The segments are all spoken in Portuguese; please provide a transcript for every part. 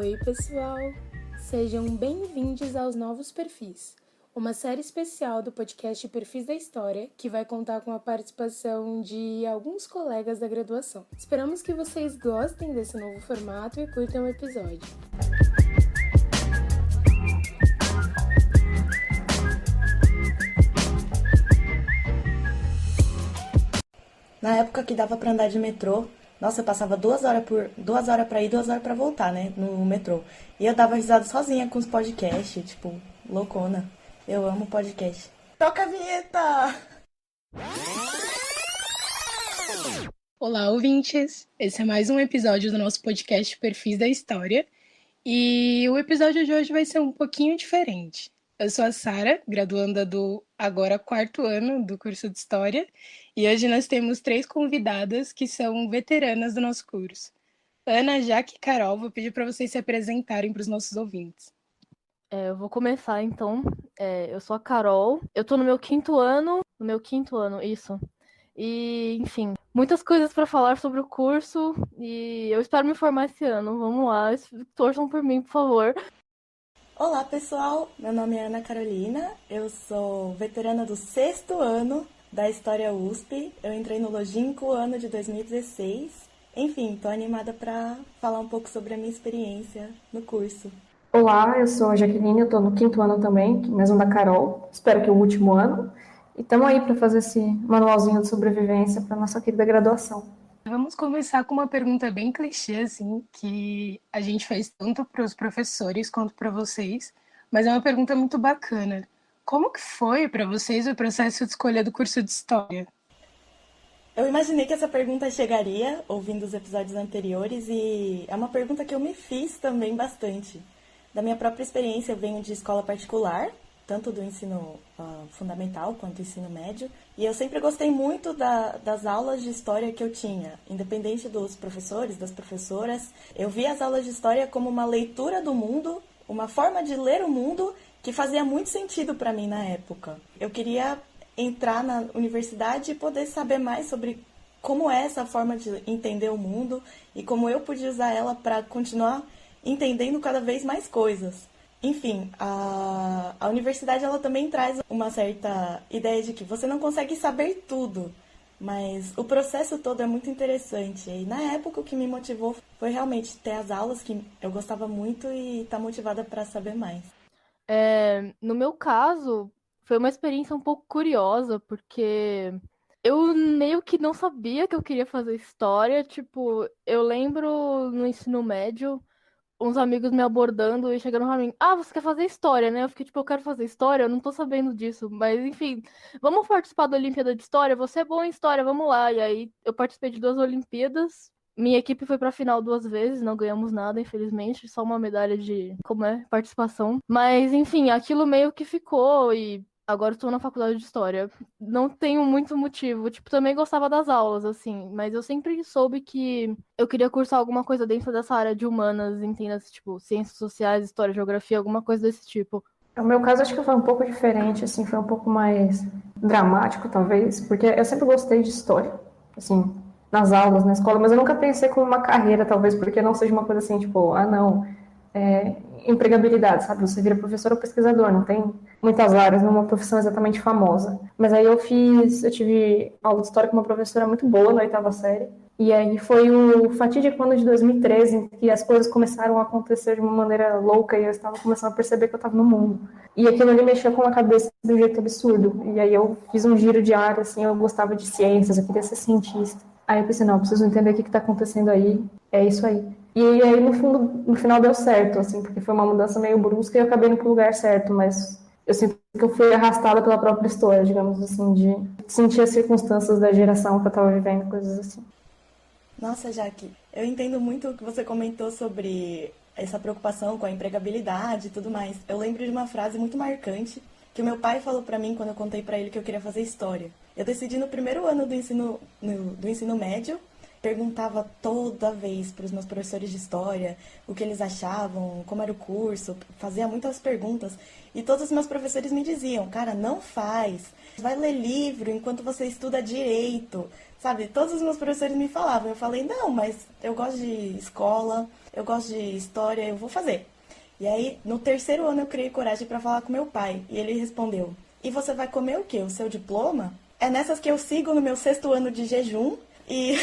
Oi, pessoal! Sejam bem-vindos aos Novos Perfis, uma série especial do podcast Perfis da História, que vai contar com a participação de alguns colegas da graduação. Esperamos que vocês gostem desse novo formato e curtam o episódio. Na época que dava pra andar de metrô, nossa, eu passava 2 horas pra ir, 2 horas pra voltar, né, no metrô. E eu dava risada sozinha com os podcasts, tipo, loucona. Eu amo podcast. Toca a vinheta! Olá, ouvintes! Esse é mais um episódio do nosso podcast Perfis da História. E o episódio de hoje vai ser um pouquinho diferente. Eu sou a Sara, graduanda do agora 4º ano do curso de História, e hoje nós temos 3 convidadas que são veteranas do nosso curso. Ana, Jaque e Carol, vou pedir para vocês se apresentarem para os nossos ouvintes. Eu vou começar, então. Eu sou a Carol, eu tô no meu 5º ano, isso. E, enfim, muitas coisas para falar sobre o curso e eu espero me formar esse ano. Vamos lá, torçam por mim, por favor. Olá, pessoal! Meu nome é Ana Carolina, eu sou veterana do 6º ano da História USP. Eu entrei no longínquo ano de 2016. Enfim, tô animada para falar um pouco sobre a minha experiência no curso. Olá, eu sou a Jaqueline, eu tô no 5º ano também, mesmo da Carol, espero que o último ano. E estamos aí para fazer esse manualzinho de sobrevivência para nossa querida graduação. Vamos começar com uma pergunta bem clichê, assim, que a gente fez tanto para os professores quanto para vocês, mas é uma pergunta muito bacana. Como que foi para vocês o processo de escolha do curso de História? Eu imaginei que essa pergunta chegaria ouvindo os episódios anteriores e é uma pergunta que eu me fiz também bastante. Da minha própria experiência, eu venho de escola particular, tanto do ensino fundamental quanto do ensino médio, e eu sempre gostei muito das aulas de história que eu tinha. Independente dos professores, das professoras, eu via as aulas de história como uma leitura do mundo, uma forma de ler o mundo que fazia muito sentido para mim na época. Eu queria entrar na universidade e poder saber mais sobre como é essa forma de entender o mundo e como eu podia usar ela para continuar entendendo cada vez mais coisas. Enfim, a universidade ela também traz uma certa ideia de que você não consegue saber tudo, mas o processo todo é muito interessante. E na época o que me motivou foi realmente ter as aulas que eu gostava muito e estar motivada para saber mais. No meu caso, foi uma experiência um pouco curiosa, porque eu meio que não sabia que eu queria fazer história. Tipo, eu lembro no ensino médio uns amigos me abordando e chegando pra mim, você quer fazer história, né? Eu fiquei tipo, eu quero fazer história, eu não tô sabendo disso, mas enfim, vamos participar da Olimpíada de História, você é bom em História, vamos lá. E aí eu participei de 2 Olimpíadas, minha equipe foi pra final 2 vezes, não ganhamos nada, infelizmente, só uma medalha de, participação. Mas enfim, aquilo meio que ficou e agora estou na faculdade de História. Não tenho muito motivo. Tipo, também gostava das aulas, assim, mas eu sempre soube que eu queria cursar alguma coisa dentro dessa área de humanas, entenda-se, tipo, ciências sociais, história, geografia, alguma coisa desse tipo. O meu caso acho que foi um pouco diferente, assim, foi um pouco mais dramático, talvez, porque eu sempre gostei de história, assim, nas aulas, na escola, mas eu nunca pensei como uma carreira, talvez, porque não seja uma coisa assim, tipo, empregabilidade, sabe? Você vira professor ou pesquisador, não tem muitas áreas numa profissão exatamente famosa. Mas aí eu tive aula de história com uma professora muito boa na 8ª série, e aí foi o fatídico ano de 2013 em que as coisas começaram a acontecer de uma maneira louca e eu estava começando a perceber que eu estava no mundo. E aquilo ali mexeu com a cabeça de um jeito absurdo. E aí eu fiz um giro de área, assim, eu gostava de ciências, eu queria ser cientista. Aí eu pensei, não, eu preciso entender o que está acontecendo aí, é isso aí. E aí, no final deu certo, assim, porque foi uma mudança meio brusca e eu acabei indo pro lugar certo, mas eu sinto que eu fui arrastada pela própria história, digamos assim, de sentir as circunstâncias da geração que eu estava vivendo, coisas assim. Nossa, Jaque, eu entendo muito o que você comentou sobre essa preocupação com a empregabilidade e tudo mais. Eu lembro de uma frase muito marcante que o meu pai falou pra mim quando eu contei pra ele que eu queria fazer história. Eu decidi no 1º ano do ensino médio perguntava toda vez para os meus professores de história o que eles achavam, como era o curso, fazia muitas perguntas. E todos os meus professores me diziam, cara, não faz, vai ler livro enquanto você estuda direito, sabe? Todos os meus professores me falavam, eu falei, não, mas eu gosto de escola, eu gosto de história, eu vou fazer. E aí, no terceiro ano, eu criei coragem para falar com meu pai, e ele respondeu, e você vai comer o quê? O seu diploma? É nessas que eu sigo no meu 6º ano de jejum, e...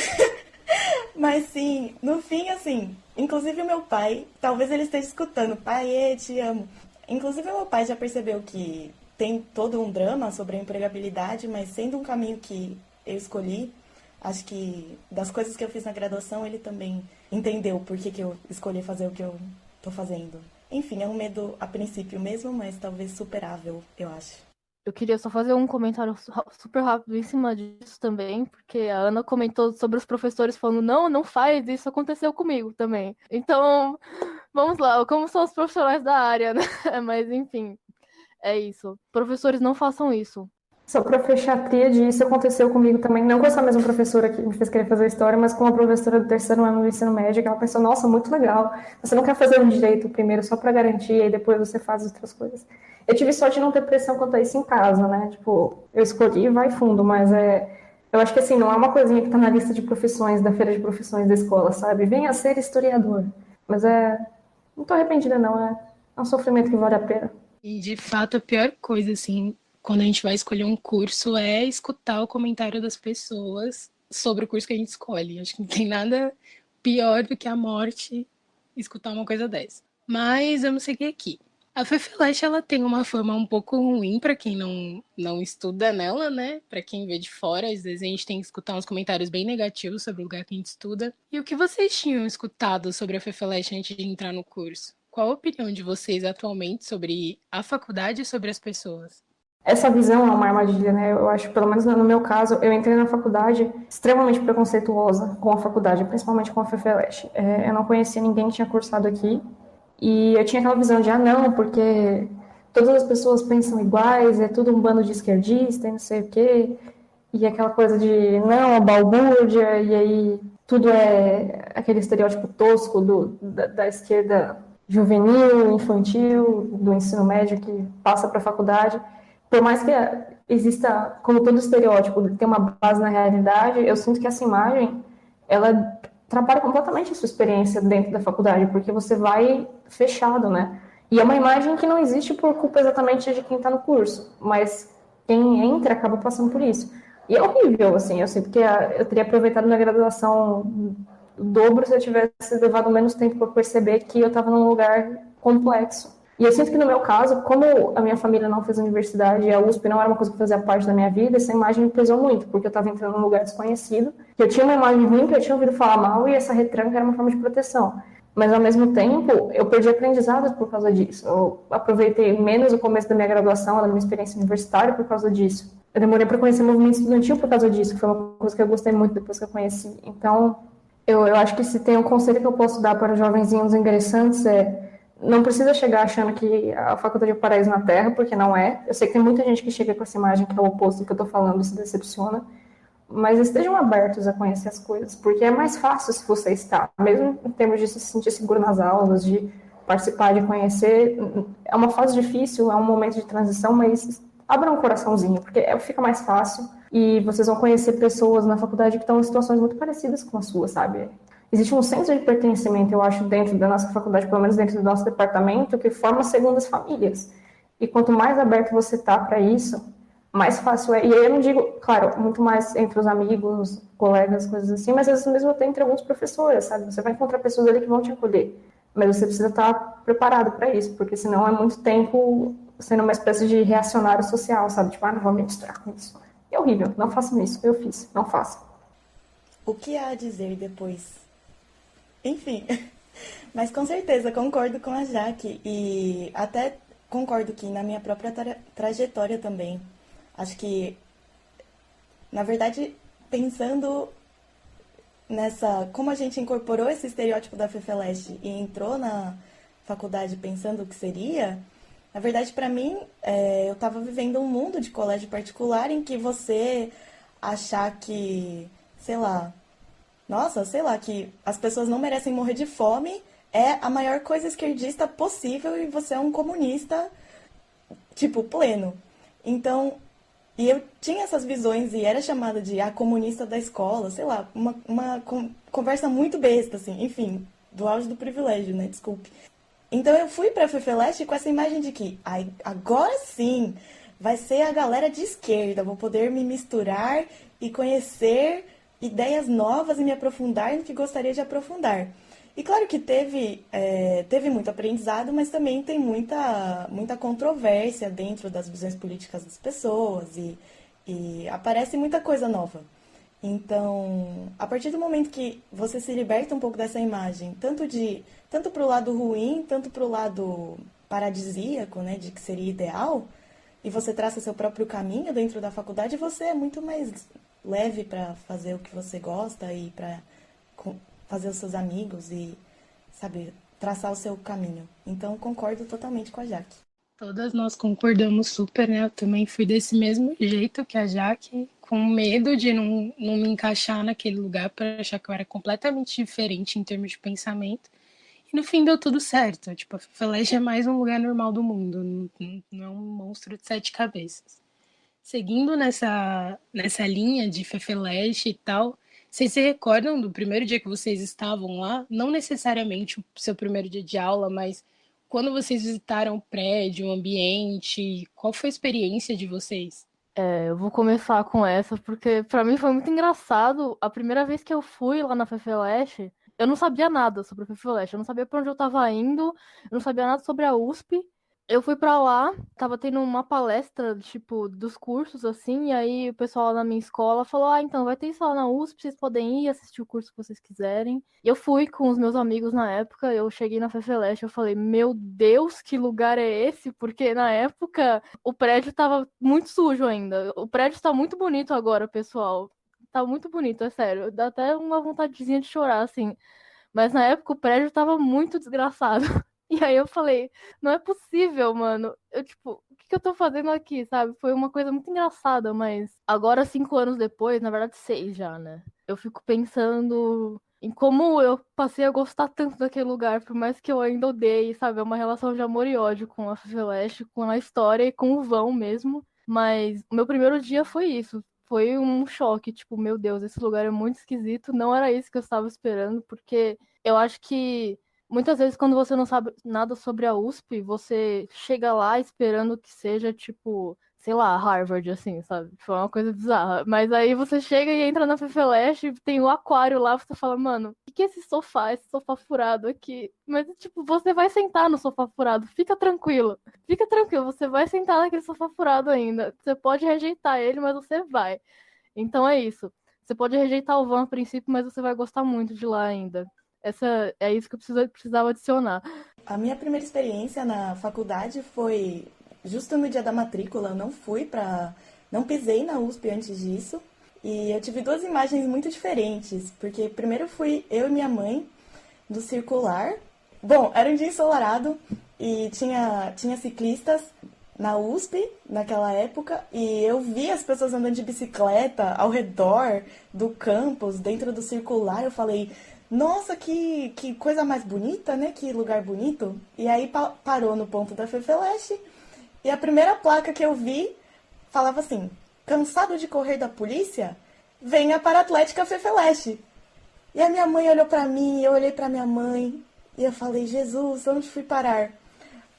Mas sim, no fim, assim, inclusive o meu pai, talvez ele esteja escutando, pai, te amo. Inclusive o meu pai já percebeu que tem todo um drama sobre a empregabilidade, mas sendo um caminho que eu escolhi, acho que das coisas que eu fiz na graduação, ele também entendeu por que eu escolhi fazer o que eu tô fazendo. Enfim, é um medo a princípio mesmo, mas talvez superável, eu acho. Eu queria só fazer um comentário super rápido em cima disso também, porque a Ana comentou sobre os professores falando, não, não faz, isso aconteceu comigo também. Então, vamos lá, como são os profissionais da área, né? Mas enfim, é isso. Professores, não façam isso. Só para fechar a tríade, isso aconteceu comigo também, não com essa mesma professora que me fez querer fazer história, mas com uma professora do terceiro ano do ensino médio, que ela pensou, nossa, muito legal, você não quer fazer um direito primeiro só para garantir, e depois você faz outras coisas. Eu tive sorte de não ter pressão quanto a isso em casa, né, tipo, eu escolhi e vai fundo, mas eu acho que assim, não é uma coisinha que tá na lista de profissões, da feira de profissões da escola, sabe, venha ser historiador, mas não tô arrependida não, é um sofrimento que vale a pena. E, de fato, a pior coisa, assim, quando a gente vai escolher um curso é escutar o comentário das pessoas sobre o curso que a gente escolhe. Acho que não tem nada pior do que a morte escutar uma coisa dessa. Mas vamos seguir aqui. A FEFELESH, ela tem uma fama um pouco ruim para quem não estuda nela, né? Para quem vê de fora, às vezes a gente tem que escutar uns comentários bem negativos sobre o lugar que a gente estuda. E o que vocês tinham escutado sobre a FEFELESH antes de entrar no curso? Qual a opinião de vocês atualmente sobre a faculdade e sobre as pessoas? Essa visão é uma armadilha, né? Eu acho, pelo menos no meu caso, eu entrei na faculdade extremamente preconceituosa com a faculdade, principalmente com a FEFELESH. Eu não conhecia ninguém que tinha cursado aqui e eu tinha aquela visão de, não, porque todas as pessoas pensam iguais, é tudo um bando de esquerdista e não sei o quê, e aquela coisa de, não, a balbúrdia, e aí tudo é aquele estereótipo tosco da esquerda juvenil, infantil, do ensino médio que passa para a faculdade. Por mais que exista, como todo estereótipo, tem uma base na realidade, eu sinto que essa imagem, ela atrapalha completamente a sua experiência dentro da faculdade, porque você vai fechado, né? E é uma imagem que não existe por culpa exatamente de quem está no curso, mas quem entra acaba passando por isso. E é horrível, assim, eu sinto que eu teria aproveitado minha graduação o dobro se eu tivesse levado menos tempo para perceber que eu estava num lugar complexo. E eu sinto que no meu caso, como a minha família não fez universidade e a USP não era uma coisa que fazia parte da minha vida, essa imagem me pesou muito, porque eu estava entrando num lugar desconhecido, que eu tinha uma imagem ruim, que eu tinha ouvido falar mal, e essa retranca era uma forma de proteção. Mas, ao mesmo tempo, eu perdi aprendizados por causa disso. Eu aproveitei menos o começo da minha graduação, da minha experiência universitária, por causa disso. Eu demorei para conhecer o movimento estudantil por causa disso, que foi uma coisa que eu gostei muito depois que eu conheci. Então, eu acho que se tem um conselho que eu posso dar para jovenzinhos ingressantes não precisa chegar achando que a faculdade é o paraíso na Terra, porque não é. Eu sei que tem muita gente que chega com essa imagem que é o oposto do que eu estou falando e se decepciona, mas estejam abertos a conhecer as coisas, porque é mais fácil se você está, mesmo em termos de se sentir seguro nas aulas, de participar, de conhecer. É uma fase difícil, é um momento de transição, mas abram um coraçãozinho, porque fica mais fácil e vocês vão conhecer pessoas na faculdade que estão em situações muito parecidas com a sua, sabe? Existe um senso de pertencimento, eu acho, dentro da nossa faculdade, pelo menos dentro do nosso departamento, que forma segundas famílias. E quanto mais aberto você está para isso, mais fácil é. E aí eu não digo, claro, muito mais entre os amigos, colegas, coisas assim, mas às vezes mesmo até entre alguns professores, sabe? Você vai encontrar pessoas ali que vão te acolher. Mas você precisa estar preparado para isso, porque senão é muito tempo sendo uma espécie de reacionário social, sabe? Tipo, não vou me misturar com isso. É horrível, não façam isso. Eu fiz, não façam. O que há a dizer depois? Enfim, mas com certeza concordo com a Jaque e até concordo que na minha própria trajetória também, acho que, na verdade, pensando nessa, como a gente incorporou esse estereótipo da FEFELESH e entrou na faculdade pensando o que seria, na verdade, para mim, eu estava vivendo um mundo de colégio particular em que você achar que, sei lá, nossa, sei lá, que as pessoas não merecem morrer de fome é a maior coisa esquerdista possível e você é um comunista, tipo, pleno. Então, e eu tinha essas visões e era chamada de a comunista da escola, sei lá, uma conversa muito besta, assim, enfim, do auge do privilégio, né? Desculpe. Então eu fui pra FEFELESTE com essa imagem de que agora sim vai ser a galera de esquerda, vou poder me misturar e conhecer ideias novas e me aprofundar no que gostaria de aprofundar. E claro que teve muito aprendizado, mas também tem muita controvérsia dentro das visões políticas das pessoas e aparece muita coisa nova. Então, a partir do momento que você se liberta um pouco dessa imagem, tanto para o lado ruim, tanto para o lado paradisíaco, né, de que seria ideal, e você traça seu próprio caminho dentro da faculdade, você é muito mais leve para fazer o que você gosta e para fazer os seus amigos e, sabe, traçar o seu caminho. Então, concordo totalmente com a Jaque. Todas nós concordamos super, né? Eu também fui desse mesmo jeito que a Jaque, com medo de não me encaixar naquele lugar, para achar que eu era completamente diferente em termos de pensamento. E no fim deu tudo certo. Tipo, a FEFELESTE é mais um lugar normal do mundo, não é um monstro de 7 cabeças. Seguindo nessa linha de FEFELESTE e tal, vocês se recordam do primeiro dia que vocês estavam lá? Não necessariamente o seu primeiro dia de aula, mas quando vocês visitaram o prédio, o ambiente, qual foi a experiência de vocês? Eu vou começar com essa, porque pra mim foi muito engraçado. A primeira vez que eu fui lá na FEFELESTE, eu não sabia nada sobre a FEFELESTE, eu não sabia pra onde eu tava indo, eu não sabia nada sobre a USP. Eu fui pra lá, tava tendo uma palestra, tipo, dos cursos, assim, e aí o pessoal lá na minha escola falou, então, vai ter isso lá na USP, vocês podem ir assistir o curso que vocês quiserem. E eu fui com os meus amigos na época, eu cheguei na FEFELESTE, eu falei, meu Deus, que lugar é esse? Porque na época o prédio tava muito sujo ainda. O prédio tá muito bonito agora, pessoal. Tá muito bonito, é sério. Dá até uma vontadezinha de chorar, assim. Mas na época o prédio tava muito desgraçado. E aí eu falei, não é possível, mano. Eu, tipo, o que eu tô fazendo aqui, sabe? Foi uma coisa muito engraçada, mas agora, 5 anos depois, na verdade 6 já, né? Eu fico pensando em como eu passei a gostar tanto daquele lugar, por mais que eu ainda odeie, sabe? É uma relação de amor e ódio com a FEFELESTE, com a história e com o vão mesmo. Mas o meu primeiro dia foi isso. Foi um choque, tipo, meu Deus, esse lugar é muito esquisito. Não era isso que eu estava esperando, porque eu acho que muitas vezes, quando você não sabe nada sobre a USP, você chega lá esperando que seja, tipo, sei lá, Harvard, assim, sabe? Foi uma coisa bizarra. Mas aí você chega e entra na FEFELESTE, tem o aquário lá, você fala, mano, o que é esse sofá furado aqui? Mas, tipo, você vai sentar no sofá furado, fica tranquilo. Fica tranquilo, você vai sentar naquele sofá furado ainda. Você pode rejeitar ele, mas você vai. Então é isso. Você pode rejeitar o van a princípio, mas você vai gostar muito de lá ainda. É isso que eu precisava adicionar. A minha primeira experiência na faculdade foi justo no dia da matrícula. Eu não pisei na USP antes disso. E eu tive 2 imagens muito diferentes. Porque primeiro fui eu e minha mãe no circular. Bom, era um dia ensolarado e tinha ciclistas na USP naquela época. E eu vi as pessoas andando de bicicleta ao redor do campus, dentro do circular. Eu falei, nossa, que coisa mais bonita, né? Que lugar bonito. E aí parou no ponto da FEFELESTE. E a primeira placa que eu vi falava assim, cansado de correr da polícia? Venha para a Atlética FEFELESTE. E a minha mãe olhou para mim, eu olhei para minha mãe. E eu falei, Jesus, onde fui parar?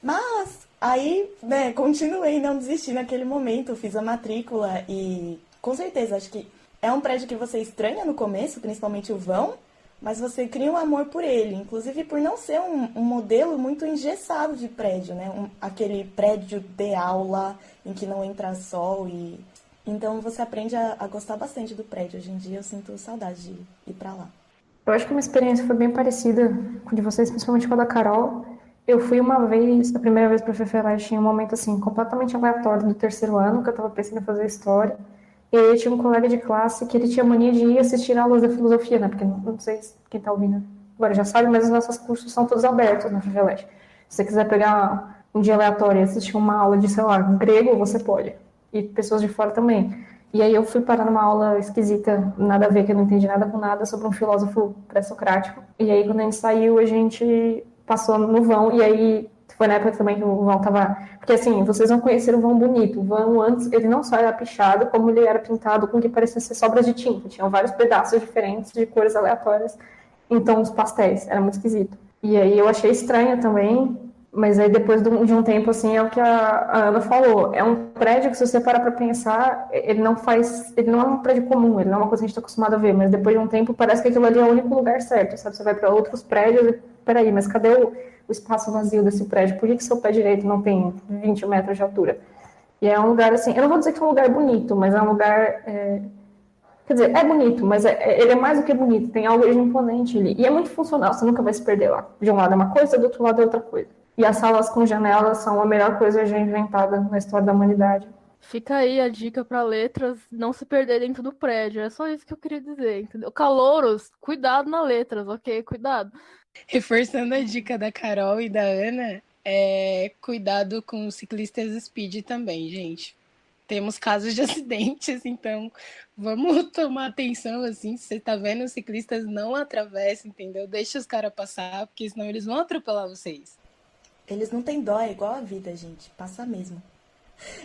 Mas aí, né, continuei, não desisti naquele momento. Fiz a matrícula e, com certeza, acho que é um prédio que você estranha no começo, principalmente o vão. Mas você cria um amor por ele, inclusive por não ser um modelo muito engessado de prédio, né? Aquele prédio de aula em que não entra sol e... Então você aprende a gostar bastante do prédio. Hoje em dia eu sinto saudade de ir pra lá. Eu acho que uma experiência foi bem parecida com a de vocês, principalmente com a da Carol. Eu fui uma vez, a primeira vez pra FEFELESTE, em um momento assim, completamente aleatório do 3º ano, que eu tava pensando em fazer história. E aí eu tinha um colega de classe que ele tinha mania de ir assistir aulas de filosofia, né? Porque não sei quem tá ouvindo agora já sabe, mas os nossos cursos são todos abertos na FEFELESTE. Se você quiser pegar um dia aleatório e assistir uma aula de, sei lá, grego, você pode. E pessoas de fora também. E aí eu fui parar numa aula esquisita, nada a ver, que eu não entendi nada com nada, sobre um filósofo pré-socrático. E aí quando a gente saiu, a gente passou no vão, e aí foi na época também que o vão tava... Porque assim, vocês vão conhecer o vão bonito. O vão antes, ele não só era pichado, como ele era pintado com o que parecia ser sobras de tinta. Tinham vários pedaços diferentes, de cores aleatórias, em tons pastéis. Era muito esquisito. E aí eu achei estranho também, mas aí depois de um tempo, assim, é o que a Ana falou. É um prédio que, se você parar para pensar, ele não é um prédio comum, ele não é uma coisa que a gente está acostumado a ver, mas depois de um tempo parece que aquilo ali é o único lugar certo, sabe? Você vai para outros prédios e, peraí, mas cadê o espaço vazio desse prédio? Por que seu pé direito não tem 20 metros de altura? E é um lugar, assim, eu não vou dizer que é um lugar bonito, mas é um lugar... Quer dizer, é bonito, mas ele é mais do que bonito, tem algo de imponente ali. E é muito funcional, você nunca vai se perder lá. De um lado é uma coisa, do outro lado é outra coisa. E as salas com janelas são a melhor coisa já inventada na história da humanidade. Fica aí a dica para letras não se perder dentro do prédio. É só isso que eu queria dizer, entendeu? Calouros, cuidado na letras, ok? Cuidado. Reforçando a dica da Carol e da Ana, cuidado com os ciclistas speed também, gente. Temos casos de acidentes, então vamos tomar atenção, assim, se você tá vendo, os ciclistas não atravessam, entendeu? Deixa os caras passar, porque senão eles vão atropelar vocês. Eles não têm dó, é igual a vida, gente. Passa mesmo.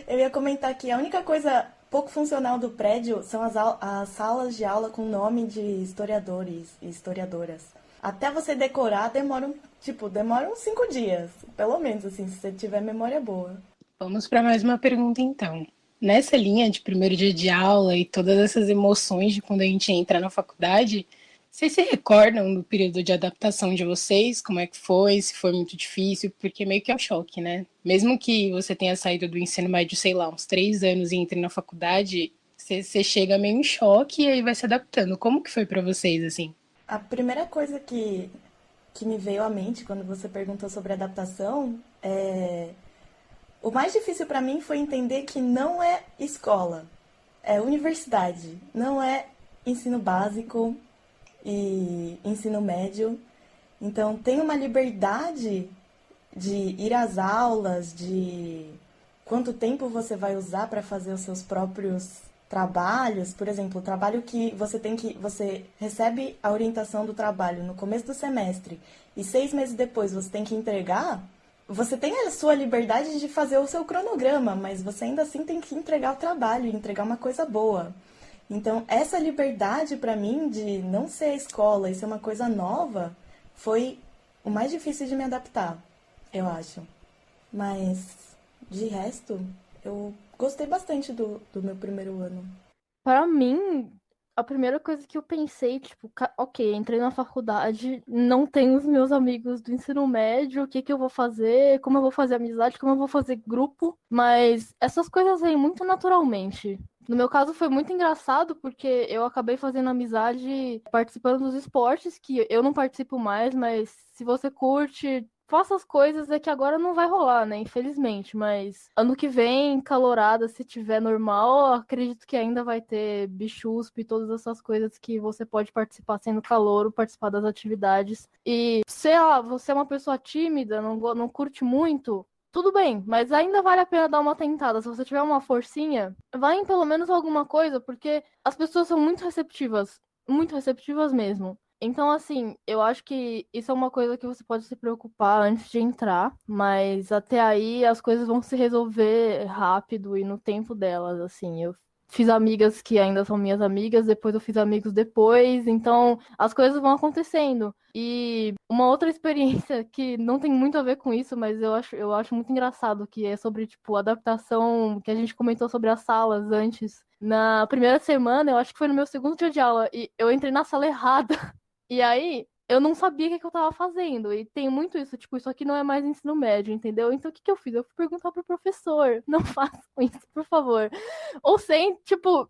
Eu ia comentar que a única coisa pouco funcional do prédio são as salas de aula com nome de historiadores e historiadoras. Até você decorar, demora uns 5 dias. Pelo menos, assim, se você tiver memória boa. Vamos para mais uma pergunta, então. Nessa linha de primeiro dia de aula e todas essas emoções de quando a gente entra na faculdade, vocês se recordam do período de adaptação de vocês? Como é que foi? Se foi muito difícil? Porque meio que é um choque, né? Mesmo que você tenha saído do ensino médio, sei lá, uns 3 anos e entre na faculdade, você chega meio em choque e aí vai se adaptando. Como que foi para vocês, assim? A primeira coisa que me veio à mente quando você perguntou sobre adaptação é... O mais difícil para mim foi entender que não é escola, é universidade, não é ensino básico e ensino médio. Então tem uma liberdade de ir às aulas, de quanto tempo você vai usar para fazer os seus próprios trabalhos. Por exemplo, o trabalho que você recebe a orientação do trabalho no começo do semestre e 6 meses depois você tem que entregar. Você tem a sua liberdade de fazer o seu cronograma, mas você ainda assim tem que entregar o trabalho, entregar uma coisa boa. Então, essa liberdade para mim de não ser a escola e ser uma coisa nova foi o mais difícil de me adaptar, eu acho. Mas, de resto, eu gostei bastante do meu primeiro ano. Para mim, a primeira coisa que eu pensei, tipo, ok, entrei na faculdade, não tenho os meus amigos do ensino médio, o que que eu vou fazer, como eu vou fazer amizade, como eu vou fazer grupo, mas essas coisas vêm muito naturalmente. No meu caso foi muito engraçado porque eu acabei fazendo amizade participando dos esportes, que eu não participo mais, mas se você curte, faça as coisas, é que agora não vai rolar, né? Infelizmente, mas ano que vem, calorada, se tiver normal, acredito que ainda vai ter bichuspe e todas essas coisas que você pode participar sendo calouro, participar das atividades. E, sei lá, você é uma pessoa tímida, não curte muito, tudo bem, mas ainda vale a pena dar uma tentada. Se você tiver uma forcinha, vai em pelo menos alguma coisa, porque as pessoas são muito receptivas mesmo. Então, assim, eu acho que isso é uma coisa que você pode se preocupar antes de entrar, mas até aí as coisas vão se resolver rápido e no tempo delas, assim. Eu fiz amigas que ainda são minhas amigas, depois eu fiz amigos depois, então as coisas vão acontecendo. E uma outra experiência que não tem muito a ver com isso, mas eu acho muito engraçado, que é sobre, tipo, adaptação, que a gente comentou sobre as salas antes. Na primeira semana, eu acho que foi no meu segundo dia de aula, e eu entrei na sala errada. E aí, eu não sabia o que eu tava fazendo. E tem muito isso, tipo, isso aqui não é mais ensino médio, entendeu? Então, o que eu fiz? Eu fui perguntar pro professor. Não façam isso, por favor. Ou sem, tipo,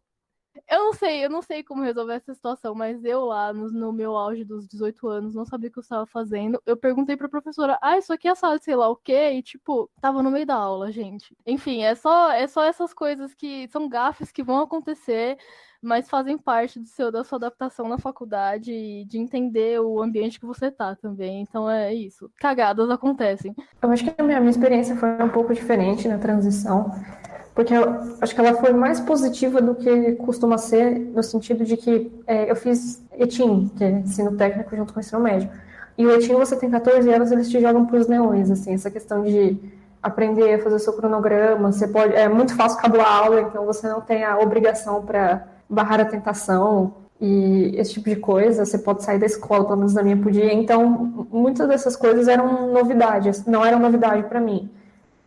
eu não sei como resolver essa situação, mas eu lá, no meu auge dos 18 anos, não sabia o que eu estava fazendo. Eu perguntei pra professora, isso aqui é a sala de sei lá o quê? E, tipo, tava no meio da aula, gente. Enfim, é só essas coisas que são gafes que vão acontecer, mas fazem parte da sua adaptação na faculdade e de entender o ambiente que você tá também. Então é isso. Cagadas acontecem. Eu acho que a minha experiência foi um pouco diferente na transição, porque eu acho que ela foi mais positiva do que costuma ser, no sentido de que eu fiz ETIM, que é ensino técnico junto com o ensino médio. E o ETIM, você tem 14 anos, eles te jogam para os leões, assim, essa questão de aprender a fazer o seu cronograma, você pode, é muito fácil cabular a aula, então você não tem a obrigação para barrar a tentação e esse tipo de coisa, você pode sair da escola, pelo menos na minha podia, então muitas dessas coisas eram novidades, não eram novidade para mim,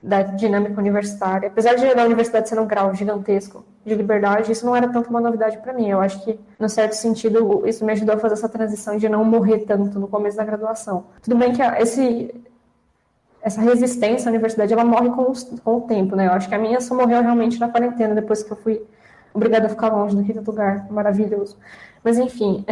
da dinâmica universitária, apesar de da universidade ser um grau gigantesco de liberdade, isso não era tanto uma novidade para mim, eu acho que, no certo sentido, isso me ajudou a fazer essa transição de não morrer tanto no começo da graduação. Tudo bem que essa resistência à universidade, ela morre com o tempo, né? Eu acho que a minha só morreu realmente na quarentena, depois que eu fui obrigada a ficar longe daquele lugar maravilhoso. Mas, enfim,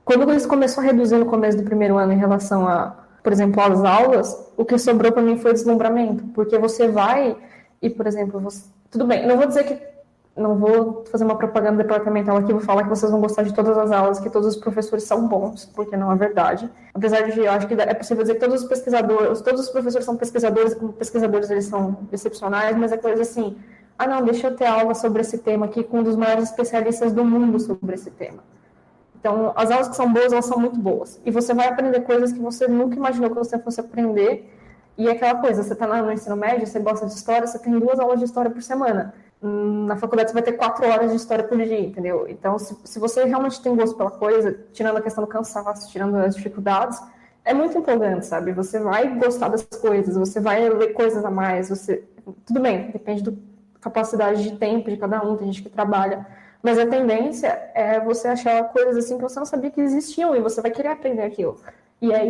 quando isso começou a reduzir no começo do primeiro ano em relação a, por exemplo, às aulas, o que sobrou para mim foi deslumbramento, porque você vai e, por exemplo, tudo bem, não vou fazer uma propaganda departamental aqui, vou falar que vocês vão gostar de todas as aulas, que todos os professores são bons, porque não é verdade. Apesar de, eu acho que é possível dizer que todos os professores são pesquisadores, e como pesquisadores eles são excepcionais, mas é coisa assim, não, deixa eu ter aula sobre esse tema aqui com um dos maiores especialistas do mundo sobre esse tema. Então, as aulas que são boas, elas são muito boas. E você vai aprender coisas que você nunca imaginou que você fosse aprender. E é aquela coisa, você está no ensino médio, você gosta de história, você tem 2 aulas de história por semana. Na faculdade você vai ter 4 horas de história por dia, entendeu? Então, se você realmente tem gosto pela coisa, tirando a questão do cansaço, tirando as dificuldades, é muito empolgante, sabe? Você vai gostar das coisas, você vai ler coisas a mais, tudo bem, depende da capacidade de tempo de cada um, tem gente que trabalha, mas a tendência é você achar coisas assim que você não sabia que existiam e você vai querer aprender aquilo. E aí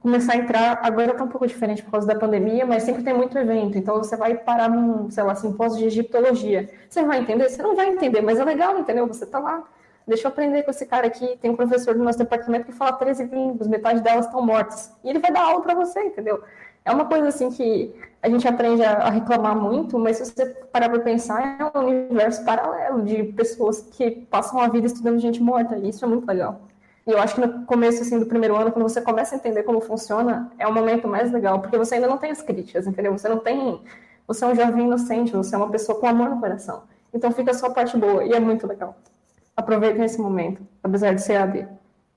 começar a entrar, agora está um pouco diferente por causa da pandemia, mas sempre tem muito evento, então você vai parar num, sei lá, simpósio de egiptologia. Você vai entender? Você não vai entender, mas é legal, entendeu? Você está lá, deixa eu aprender com esse cara aqui, tem um professor do nosso departamento que fala 13 línguas, metade delas estão mortas, e ele vai dar aula para você, entendeu? É uma coisa assim que a gente aprende a reclamar muito, mas se você parar para pensar, é um universo paralelo de pessoas que passam a vida estudando gente morta, e isso é muito legal. E eu acho que no começo assim, do primeiro ano, quando você começa a entender como funciona, é o momento mais legal, porque você ainda não tem as críticas, entendeu? Você é um jovem inocente, você é uma pessoa com amor no coração. Então fica só a parte boa, e é muito legal. Aproveitem esse momento, apesar de ser AD,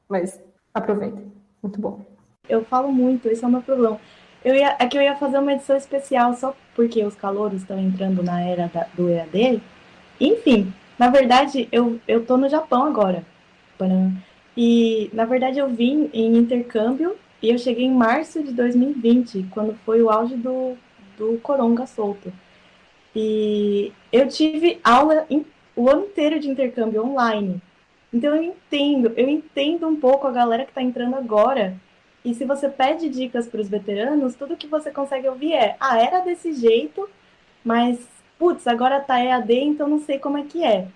mas aproveitem, muito bom. Eu falo muito, esse é o meu problema. Eu ia fazer uma edição especial só porque os calouros estão entrando na era do EAD. Enfim, na verdade, eu tô no Japão agora. E, na verdade, eu vim em intercâmbio e eu cheguei em março de 2020, quando foi o auge do coronga solto. E eu tive aula o ano inteiro de intercâmbio online. Então eu entendo um pouco a galera que está entrando agora. E se você pede dicas para os veteranos, tudo que você consegue ouvir era desse jeito, mas, putz, agora tá EAD, então não sei como é que é.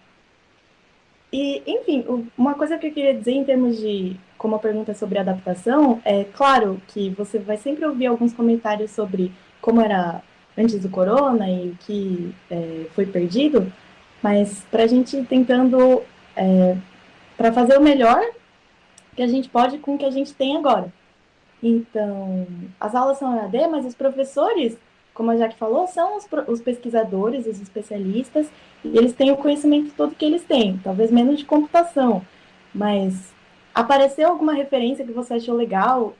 E, enfim, uma coisa que eu queria dizer em termos de, como a pergunta é sobre adaptação, é claro que você vai sempre ouvir alguns comentários sobre como era antes do corona e o que foi perdido, mas para a gente ir tentando, para fazer o melhor que a gente pode com o que a gente tem agora. Então, as aulas são EAD, mas os professores, como a Jaque falou, são os pesquisadores, os especialistas, e eles têm o conhecimento todo que eles têm, talvez menos de computação, mas apareceu alguma referência que você achou legal,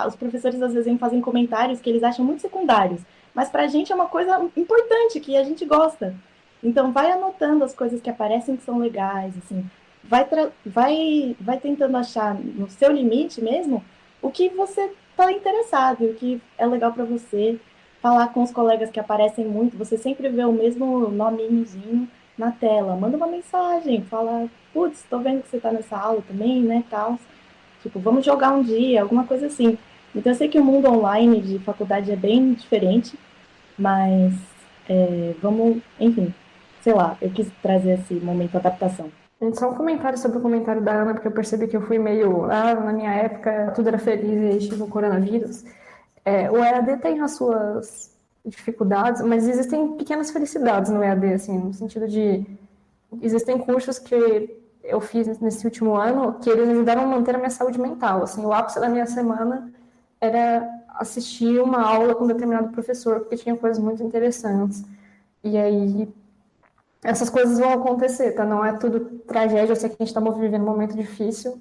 os professores às vezes fazem comentários que eles acham muito secundários, mas para a gente é uma coisa importante, que a gente gosta. Então, vai anotando as coisas que aparecem que são legais, assim, vai tentando achar no seu limite mesmo o que você está interessado, o que é legal para você, falar com os colegas que aparecem muito, você sempre vê o mesmo nominhozinho na tela, manda uma mensagem, fala, putz, tô vendo que você tá nessa aula também, né, tal, tipo, vamos jogar um dia, alguma coisa assim. Então eu sei que o mundo online de faculdade é bem diferente, mas vamos, enfim, sei lá, eu quis trazer esse momento de adaptação. Só um comentário sobre o comentário da Ana, porque eu percebi que eu fui meio... na minha época tudo era feliz e aí tive o coronavírus. O EAD tem as suas dificuldades, mas existem pequenas felicidades no EAD, assim, no sentido de existem cursos que eu fiz nesse último ano que eles ajudaram a manter a minha saúde mental. Assim, o ápice da minha semana era assistir uma aula com um determinado professor, porque tinha coisas muito interessantes. E aí, essas coisas vão acontecer, tá? Não é tudo tragédia, eu sei que a gente está vivendo um momento difícil,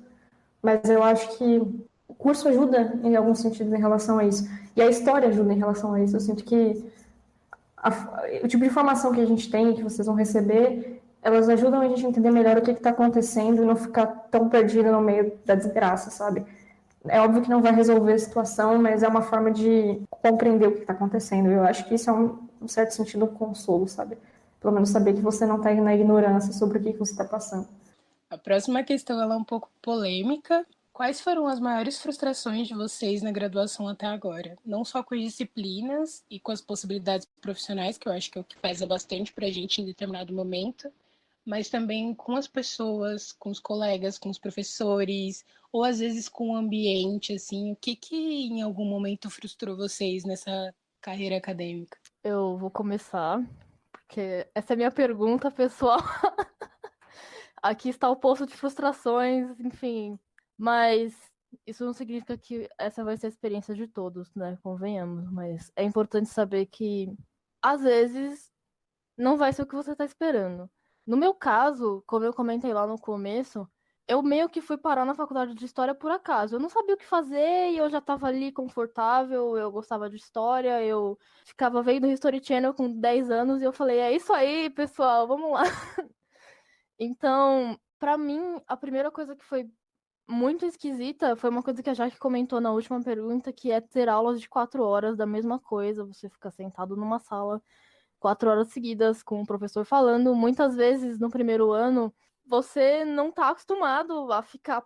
mas eu acho que o curso ajuda em alguns sentidos em relação a isso. E a história ajuda em relação a isso. Eu sinto que o tipo de informação que a gente tem, que vocês vão receber, elas ajudam a gente a entender melhor o que está acontecendo e não ficar tão perdido no meio da desgraça, sabe? É óbvio que não vai resolver a situação, mas é uma forma de compreender o que está acontecendo. Eu acho que isso é, um certo sentido, um consolo, sabe? Pelo menos saber que você não está na ignorância sobre o que você está passando. A próxima questão ela é um pouco polêmica. Quais foram as maiores frustrações de vocês na graduação até agora? Não só com as disciplinas e com as possibilidades profissionais, que eu acho que é o que pesa bastante para a gente em determinado momento, mas também com as pessoas, com os colegas, com os professores, ou às vezes com o ambiente, assim. O que em algum momento frustrou vocês nessa carreira acadêmica? Eu vou começar, porque essa é a minha pergunta, pessoal. Aqui está o poço de frustrações, enfim. Mas isso não significa que essa vai ser a experiência de todos, né? Convenhamos. Mas é importante saber que, às vezes, não vai ser o que você está esperando. No meu caso, como eu comentei lá no começo, eu meio que fui parar na faculdade de história por acaso. Eu não sabia o que fazer e eu já estava ali confortável, eu gostava de história, eu ficava vendo History Channel com 10 anos e eu falei, é isso aí, pessoal, vamos lá. Então, pra mim, a primeira coisa que foi muito esquisita foi uma coisa que a Jaque comentou na última pergunta, que é ter aulas de 4 horas da mesma coisa. Você fica sentado numa sala 4 horas seguidas com o professor falando. Muitas vezes no primeiro ano você não tá acostumado a ficar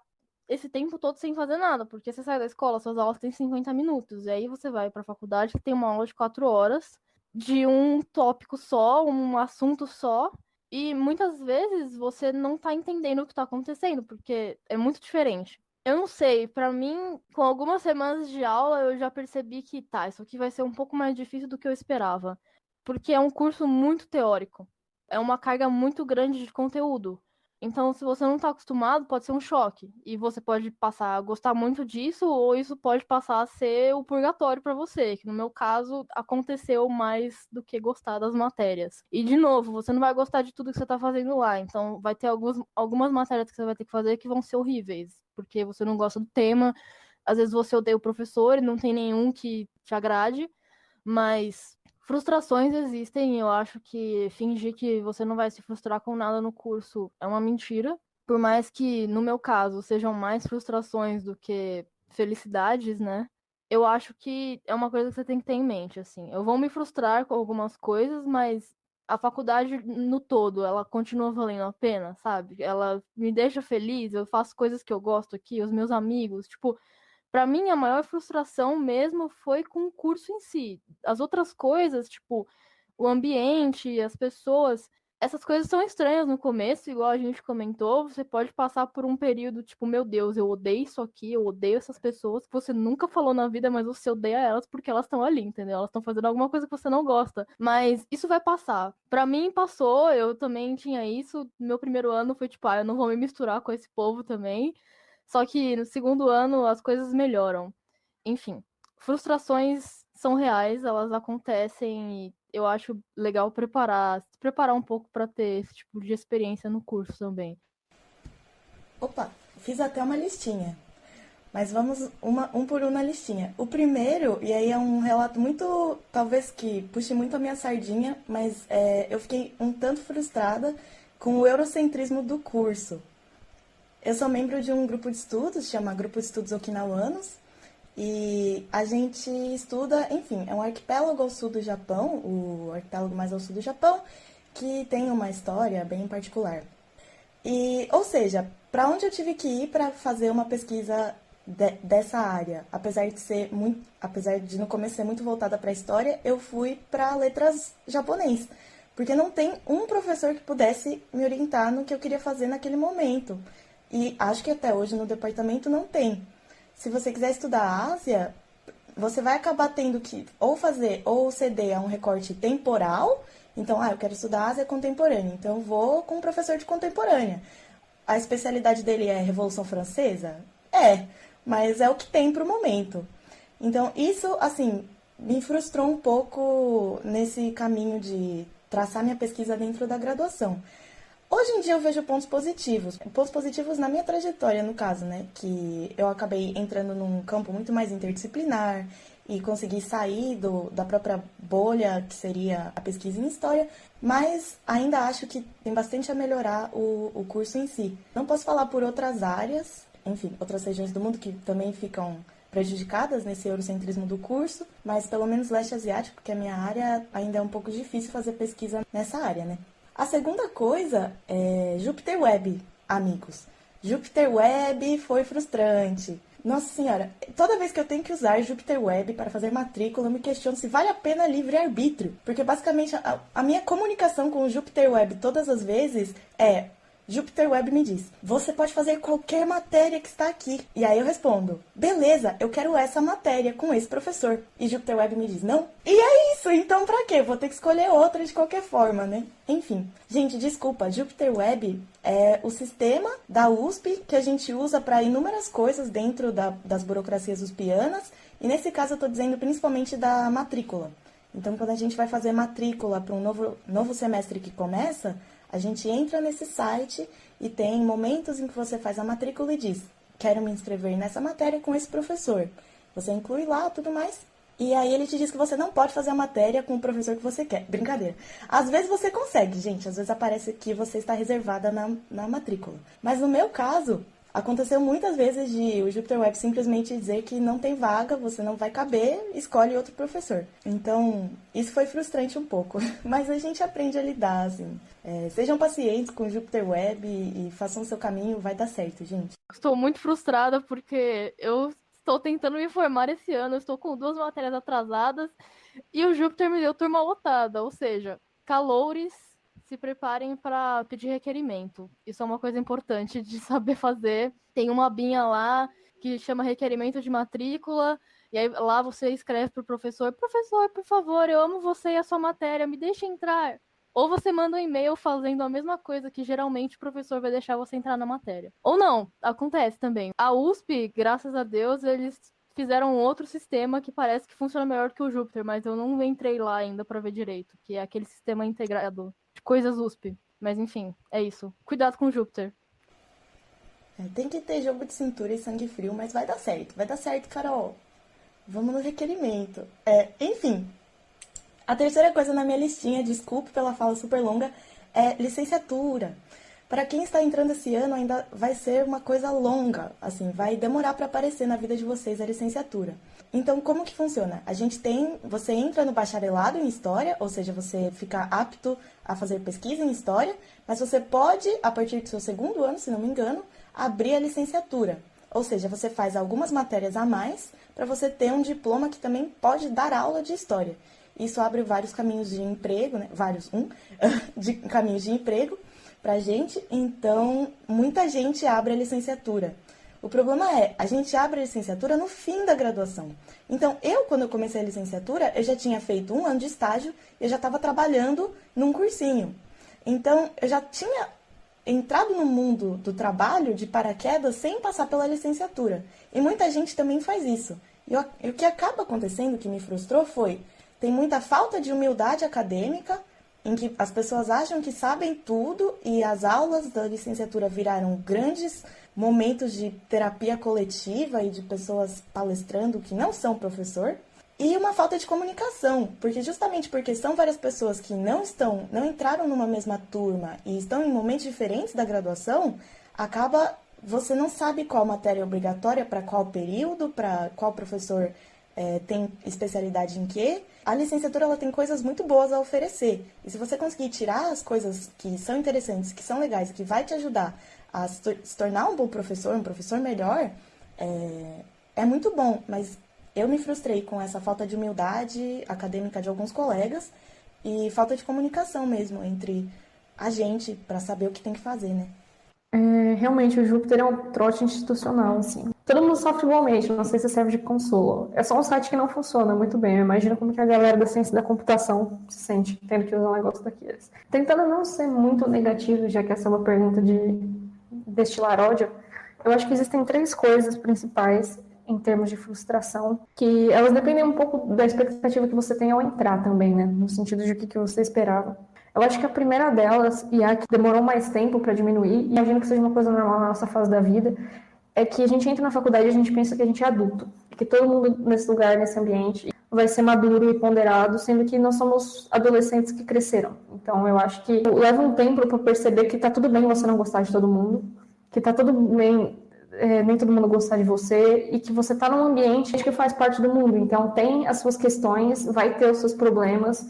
esse tempo todo sem fazer nada, porque você sai da escola, suas aulas têm 50 minutos, e aí você vai pra faculdade que tem uma aula de 4 horas de um tópico só, um assunto só. E muitas vezes você não tá entendendo o que tá acontecendo, porque é muito diferente. Eu não sei, pra mim, com algumas semanas de aula, eu já percebi que, tá, isso aqui vai ser um pouco mais difícil do que eu esperava. Porque é um curso muito teórico. É uma carga muito grande de conteúdo. Então, se você não tá acostumado, pode ser um choque. E você pode passar a gostar muito disso, ou isso pode passar a ser o purgatório para você, que no meu caso aconteceu mais do que gostar das matérias. E, de novo, você não vai gostar de tudo que você tá fazendo lá. Então, vai ter algumas matérias que você vai ter que fazer que vão ser horríveis, porque você não gosta do tema. Às vezes você odeia o professor e não tem nenhum que te agrade, mas frustrações existem, e eu acho que fingir que você não vai se frustrar com nada no curso é uma mentira. Por mais que, no meu caso, sejam mais frustrações do que felicidades, né? Eu acho que é uma coisa que você tem que ter em mente, assim. Eu vou me frustrar com algumas coisas, mas a faculdade no todo, ela continua valendo a pena, sabe? Ela me deixa feliz, eu faço coisas que eu gosto aqui, os meus amigos, tipo, para mim, a maior frustração mesmo foi com o curso em si. As outras coisas, tipo, o ambiente, as pessoas, essas coisas são estranhas no começo, igual a gente comentou. Você pode passar por um período, tipo, meu Deus, eu odeio isso aqui, eu odeio essas pessoas que você nunca falou na vida, mas você odeia elas porque elas estão ali, entendeu? Elas estão fazendo alguma coisa que você não gosta. Mas isso vai passar. Para mim, passou, eu também tinha isso. Meu primeiro ano foi tipo, eu não vou me misturar com esse povo também. Só que no segundo ano as coisas melhoram. Enfim, frustrações são reais, elas acontecem e eu acho legal se preparar um pouco para ter esse tipo de experiência no curso também. Opa, fiz até uma listinha. Mas vamos um por um na listinha. O primeiro, e aí é um relato muito, talvez que puxe muito a minha sardinha, mas eu fiquei um tanto frustrada com o eurocentrismo do curso. Eu sou membro de um grupo de estudos, chama Grupo de Estudos Okinawanos, e a gente estuda, enfim, é um arquipélago ao sul do Japão, o arquipélago mais ao sul do Japão, que tem uma história bem particular. E, ou seja, para onde eu tive que ir para fazer uma pesquisa dessa área, apesar de no começo ser muito voltada para a história, eu fui para letras japonês, porque não tem um professor que pudesse me orientar no que eu queria fazer naquele momento. E acho que até hoje no departamento não tem. Se você quiser estudar a Ásia, você vai acabar tendo que ou fazer ou ceder a um recorte temporal. Então, eu quero estudar Ásia contemporânea, então eu vou com um professor de contemporânea. A especialidade dele é Revolução Francesa? Mas é o que tem para o momento. Então, isso, assim, me frustrou um pouco nesse caminho de traçar minha pesquisa dentro da graduação. Hoje em dia eu vejo pontos positivos na minha trajetória, no caso, né, que eu acabei entrando num campo muito mais interdisciplinar e consegui sair da própria bolha, que seria a pesquisa em História, mas ainda acho que tem bastante a melhorar o curso em si. Não posso falar por outras áreas, enfim, outras regiões do mundo que também ficam prejudicadas nesse eurocentrismo do curso, mas pelo menos leste asiático, que é a minha área, ainda é um pouco difícil fazer pesquisa nessa área, né? A segunda coisa é Jupyter Web, amigos. Jupyter Web foi frustrante. Nossa senhora, toda vez que eu tenho que usar Jupyter Web para fazer matrícula, eu me questiono se vale a pena livre-arbítrio. Porque basicamente a minha comunicação com o Jupyter Web todas as vezes é: Jupyter Web me diz, você pode fazer qualquer matéria que está aqui. E aí eu respondo, beleza, eu quero essa matéria com esse professor. E Jupyter Web me diz, não. E é isso, então pra quê? Vou ter que escolher outra de qualquer forma, né? Enfim, gente, desculpa, Jupyter Web é o sistema da USP que a gente usa para inúmeras coisas dentro das burocracias uspianas. E nesse caso eu tô dizendo principalmente da matrícula. Então, quando a gente vai fazer matrícula para um novo semestre que começa, a gente entra nesse site e tem momentos em que você faz a matrícula e diz, quero me inscrever nessa matéria com esse professor. Você inclui lá tudo mais, e aí ele te diz que você não pode fazer a matéria com o professor que você quer. Brincadeira. Às vezes você consegue, gente. Às vezes aparece que você está reservada na matrícula. Mas no meu caso, aconteceu muitas vezes de o Jupyter Web simplesmente dizer que não tem vaga, você não vai caber, escolhe outro professor. Então, isso foi frustrante um pouco. Mas a gente aprende a lidar, assim. Sejam pacientes com o Jupyter Web e façam o seu caminho, vai dar certo, gente. Estou muito frustrada porque eu estou tentando me formar esse ano, eu estou com 2 matérias atrasadas e o Jupyter me deu turma lotada, ou seja, caloures, se preparem para pedir requerimento. Isso é uma coisa importante de saber fazer. Tem uma abinha lá que chama requerimento de matrícula, e aí lá você escreve para o professor, por favor, eu amo você e a sua matéria, me deixe entrar. Ou você manda um e-mail fazendo a mesma coisa que geralmente o professor vai deixar você entrar na matéria. Ou não, acontece também. A USP, graças a Deus, eles fizeram outro sistema que parece que funciona melhor que o Jupyter, mas eu não entrei lá ainda para ver direito, que é aquele sistema integrado de coisas USP. Mas enfim, é isso. Cuidado com o Jupyter. Tem que ter jogo de cintura e sangue frio, mas vai dar certo. Vai dar certo, Carol. Vamos no requerimento. Enfim, a terceira coisa na minha listinha, desculpe pela fala super longa, é licenciatura. Para quem está entrando esse ano, ainda vai ser uma coisa longa, assim, vai demorar para aparecer na vida de vocês a licenciatura. Então, como que funciona? Você entra no bacharelado em História, ou seja, você fica apto a fazer pesquisa em História, mas você pode, a partir do seu segundo ano, se não me engano, abrir a licenciatura. Ou seja, você faz algumas matérias a mais para você ter um diploma que também pode dar aula de História. Isso abre vários caminhos de emprego, né? Caminhos de emprego pra gente. Então, muita gente abre a licenciatura. O problema é, a gente abre a licenciatura no fim da graduação. Então, quando eu comecei a licenciatura, eu já tinha feito 1 ano de estágio e eu já estava trabalhando num cursinho. Então, eu já tinha entrado no mundo do trabalho de paraquedas sem passar pela licenciatura. E muita gente também faz isso. E o que acaba acontecendo, que me frustrou, tem muita falta de humildade acadêmica, em que as pessoas acham que sabem tudo e as aulas da licenciatura viraram grandes momentos de terapia coletiva e de pessoas palestrando que não são professor. E uma falta de comunicação, justamente porque são várias pessoas que não entraram numa mesma turma e estão em momentos diferentes da graduação, você não sabe qual matéria é obrigatória para qual período, para qual professor tem especialidade em quê. A licenciatura ela tem coisas muito boas a oferecer. E se você conseguir tirar as coisas que são interessantes, que são legais, que vai te ajudar a se tornar um bom professor, um professor melhor, é muito bom. Mas eu me frustrei com essa falta de humildade acadêmica de alguns colegas e falta de comunicação mesmo entre a gente para saber o que tem que fazer, né? Realmente, o Júpiter é um trote institucional, assim. Todo mundo sofre igualmente, não sei se serve de consolo. É só um site que não funciona muito bem. Eu imagino como que a galera da ciência da computação se sente tendo que usar um negócio daqueles. Tentando não ser muito negativo, já que essa é uma pergunta de destilar ódio, eu acho que existem 3 coisas principais em termos de frustração, que elas dependem um pouco da expectativa que você tem ao entrar também, né? No sentido de o que você esperava. Eu acho que a primeira delas, e a que demorou mais tempo para diminuir, e imagino que seja uma coisa normal na nossa fase da vida, é que a gente entra na faculdade e a gente pensa que a gente é adulto, que todo mundo nesse lugar, nesse ambiente, vai ser maduro e ponderado, sendo que nós somos adolescentes que cresceram. Então, eu acho que leva um tempo para perceber que tá tudo bem você não gostar de todo mundo, que tá tudo bem nem todo mundo gostar de você, e que você tá num ambiente que faz parte do mundo. Então, tem as suas questões, vai ter os seus problemas,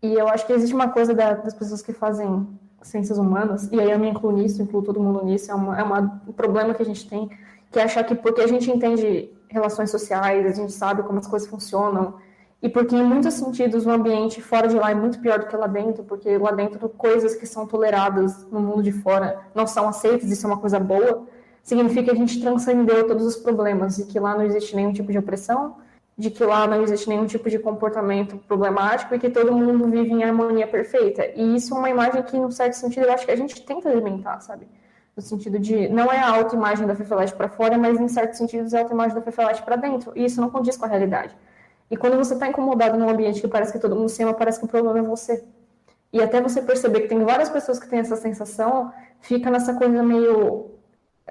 e eu acho que existe uma coisa das pessoas que fazem ciências humanas, e aí eu me incluo nisso, incluo todo mundo nisso, um problema que a gente tem, que é achar que porque a gente entende relações sociais, a gente sabe como as coisas funcionam, e porque em muitos sentidos o ambiente fora de lá é muito pior do que lá dentro, porque lá dentro coisas que são toleradas no mundo de fora não são aceitas, isso é uma coisa boa, significa que a gente transcendeu todos os problemas, e que lá não existe nenhum tipo de opressão, de que lá não existe nenhum tipo de comportamento problemático e que todo mundo vive em harmonia perfeita. E isso é uma imagem que, num certo sentido, eu acho que a gente tenta alimentar, sabe? No sentido de, não é a autoimagem da Fefelete para fora, mas, em certos sentidos, é a autoimagem da Fefelete para dentro. E isso não condiz com a realidade. E quando você está incomodado num ambiente que parece que todo mundo se ama, parece que o problema é você. E até você perceber que tem várias pessoas que têm essa sensação, fica nessa coisa meio...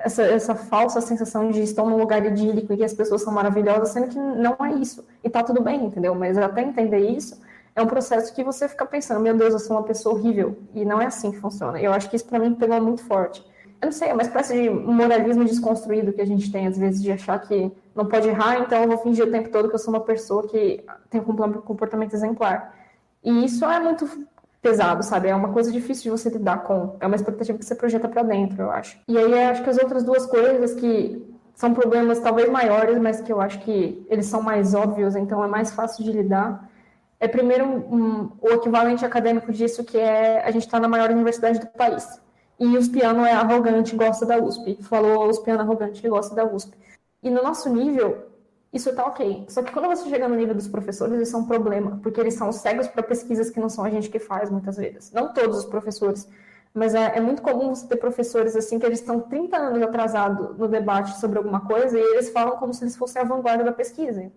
Essa falsa sensação de estar num lugar idílico e que as pessoas são maravilhosas, sendo que não é isso. E tá tudo bem, entendeu? Mas até entender isso, é um processo que você fica pensando, meu Deus, eu sou uma pessoa horrível. E não é assim que funciona. E eu acho que isso pra mim pegou muito forte. Eu não sei, é uma espécie de moralismo desconstruído que a gente tem, às vezes, de achar que não pode errar, então eu vou fingir o tempo todo que eu sou uma pessoa que tem um comportamento exemplar. E isso é muito pesado, sabe? É uma coisa difícil de você lidar com. É uma expectativa que você projeta pra dentro, eu acho. E aí, eu acho que as outras 2 coisas que são problemas talvez maiores, mas que eu acho que eles são mais óbvios, então é mais fácil de lidar. É primeiro o equivalente acadêmico disso, que é a gente está na maior universidade do país. E o uspiano é arrogante, gosta da USP. Falou o uspiano arrogante que gosta da USP. E no nosso nível, isso tá ok. Só que quando você chega no nível dos professores, isso é um problema, porque eles são cegos para pesquisas que não são a gente que faz, muitas vezes. Não todos os professores, mas é muito comum você ter professores assim, que eles estão 30 anos atrasados no debate sobre alguma coisa, e eles falam como se eles fossem a vanguarda da pesquisa.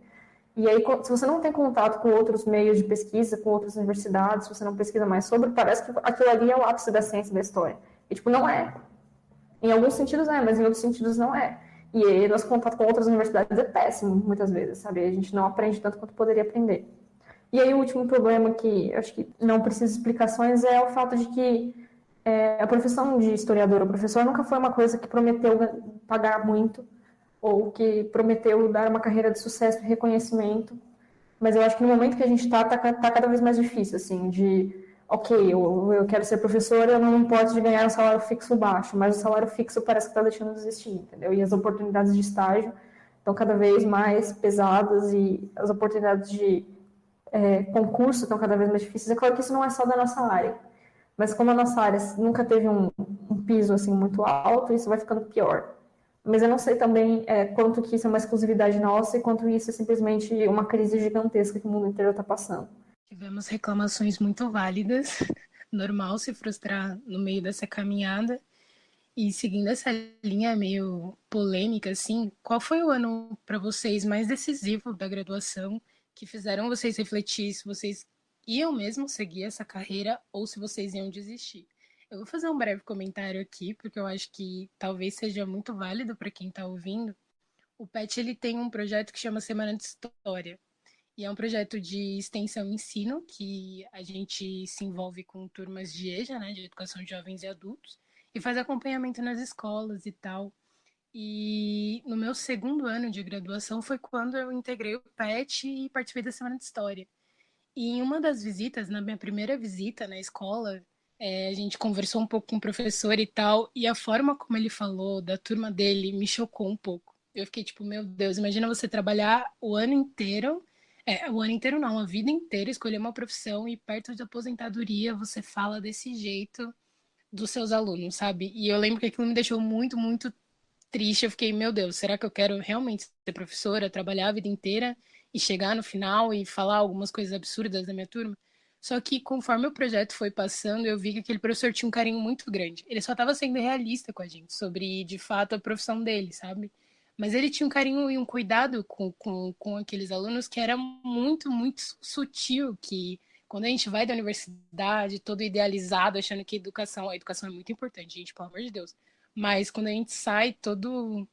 E aí, se você não tem contato com outros meios de pesquisa, com outras universidades, se você não pesquisa mais sobre, parece que aquilo ali é o ápice da ciência da história. E, tipo, não é. Em alguns sentidos é, mas em outros sentidos não é. E aí, nosso contato com outras universidades é péssimo, muitas vezes, sabe? A gente não aprende tanto quanto poderia aprender. E aí, o último problema que acho que não precisa de explicações é o fato de que a profissão de historiador ou professor nunca foi uma coisa que prometeu pagar muito ou que prometeu dar uma carreira de sucesso e reconhecimento. Mas eu acho que no momento que a gente tá cada vez mais difícil, assim, de ok, eu quero ser professora, eu não importo de ganhar um salário fixo baixo, mas o salário fixo parece que está deixando de existir, entendeu? E as oportunidades de estágio estão cada vez mais pesadas e as oportunidades de concurso estão cada vez mais difíceis. É claro que isso não é só da nossa área, mas como a nossa área nunca teve um piso assim muito alto, isso vai ficando pior. Mas eu não sei também quanto que isso é uma exclusividade nossa e quanto isso é simplesmente uma crise gigantesca que o mundo inteiro está passando. Tivemos reclamações muito válidas, normal se frustrar no meio dessa caminhada. E seguindo essa linha meio polêmica, assim, qual foi o ano para vocês mais decisivo da graduação que fizeram vocês refletir se vocês iam mesmo seguir essa carreira ou se vocês iam desistir? Eu vou fazer um breve comentário aqui, porque eu acho que talvez seja muito válido para quem está ouvindo. O PET ele tem um projeto que chama Semana de História. E é um projeto de extensão e ensino, que a gente se envolve com turmas de EJA, né, de Educação de Jovens e Adultos, e faz acompanhamento nas escolas e tal. E no meu segundo ano de graduação foi quando eu integrei o PET e participei da Semana de História. E em uma das visitas, na minha primeira visita na escola, a gente conversou um pouco com o professor e tal, e a forma como ele falou da turma dele me chocou um pouco. Eu fiquei tipo, meu Deus, imagina você trabalhar o ano inteiro o ano inteiro não, a vida inteira, escolher uma profissão e perto da aposentadoria você fala desse jeito dos seus alunos, sabe? E eu lembro que aquilo me deixou muito, muito triste. Eu fiquei, meu Deus, será que eu quero realmente ser professora, trabalhar a vida inteira e chegar no final e falar algumas coisas absurdas da minha turma? Só que conforme o projeto foi passando, eu vi que aquele professor tinha um carinho muito grande. Ele só estava sendo realista com a gente sobre, de fato, a profissão dele, sabe? Mas ele tinha um carinho e um cuidado com aqueles alunos que era muito, muito sutil, que quando a gente vai da universidade, todo idealizado, achando que a educação é muito importante, gente, pelo amor de Deus. Mas quando a gente sai todo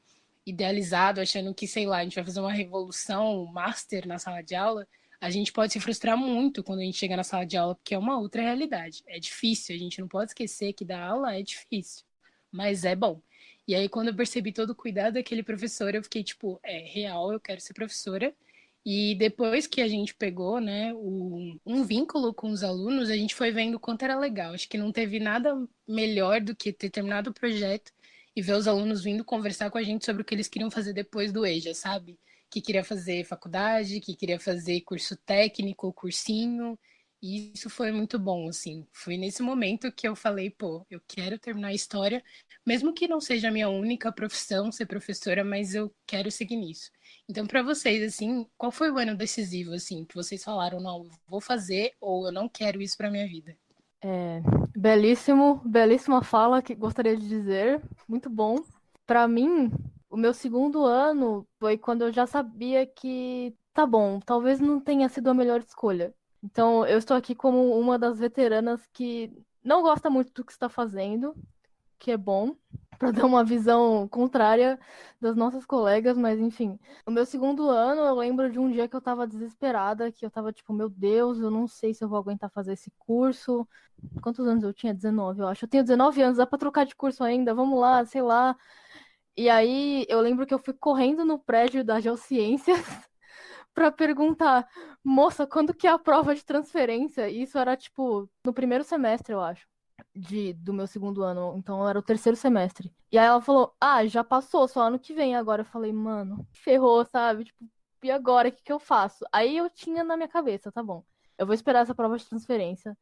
idealizado, achando que, sei lá, a gente vai fazer uma revolução, um master na sala de aula, a gente pode se frustrar muito quando a gente chega na sala de aula, porque é uma outra realidade. É difícil, a gente não pode esquecer que dar aula é difícil, mas é bom. E aí, quando eu percebi todo o cuidado daquele professor, eu fiquei tipo, é real, eu quero ser professora. E depois que a gente pegou, né, um vínculo com os alunos, a gente foi vendo o quanto era legal. Acho que não teve nada melhor do que ter terminado o projeto e ver os alunos vindo conversar com a gente sobre o que eles queriam fazer depois do EJA, sabe? Que queria fazer faculdade, que queria fazer curso técnico, cursinho. E isso foi muito bom, assim. Foi nesse momento que eu falei, pô, eu quero terminar a história, mesmo que não seja a minha única profissão ser professora, mas eu quero seguir nisso. Então, para vocês, assim, qual foi o ano decisivo, assim, que vocês falaram, não, eu vou fazer ou eu não quero isso para minha vida? Belíssima fala que gostaria de dizer. Muito bom. Para mim, o meu segundo ano foi quando eu já sabia que, tá bom, talvez não tenha sido a melhor escolha. Então, eu estou aqui como uma das veteranas que não gosta muito do que está fazendo, que é bom, para dar uma visão contrária das nossas colegas, mas enfim. O meu segundo ano, eu lembro de um dia que eu tava desesperada, que eu tava tipo, meu Deus, eu não sei se eu vou aguentar fazer esse curso. Quantos anos eu tinha? 19, eu acho. Eu tenho 19 anos, dá pra trocar de curso ainda, vamos lá, sei lá. E aí, eu lembro que eu fui correndo no prédio da Geociências pra perguntar, moça, quando que é a prova de transferência? E isso era, tipo, no primeiro semestre, eu acho, do meu segundo ano. Então, era o terceiro semestre. E aí ela falou, ah, já passou, só ano que vem agora. Eu falei, mano, ferrou, sabe? Tipo, e agora, o que que eu faço? Aí eu tinha na minha cabeça, tá bom, eu vou esperar essa prova de transferência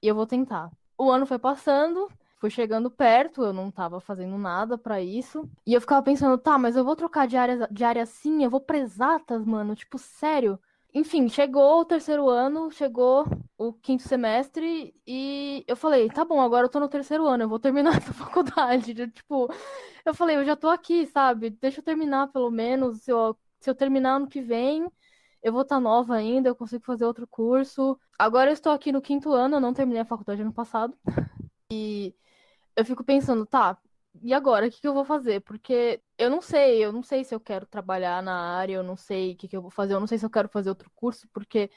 e eu vou tentar. O ano foi passando, foi chegando perto, eu não tava fazendo nada pra isso. E eu ficava pensando, tá, mas eu vou trocar de área assim, eu vou pra exatas, mano, tipo, sério. Enfim, chegou o terceiro ano, chegou o quinto semestre e eu falei, tá bom, agora eu tô no terceiro ano, eu vou terminar essa faculdade. Tipo, eu falei, eu já tô aqui, sabe? Deixa eu terminar pelo menos. Se eu terminar ano que vem, eu vou estar nova ainda, eu consigo fazer outro curso. Agora eu estou aqui no quinto ano, eu não terminei a faculdade ano passado. E eu fico pensando, tá, e agora? O que que eu vou fazer? Porque eu não sei se eu quero trabalhar na área, eu não sei o que que eu vou fazer, eu não sei se eu quero fazer outro curso, porque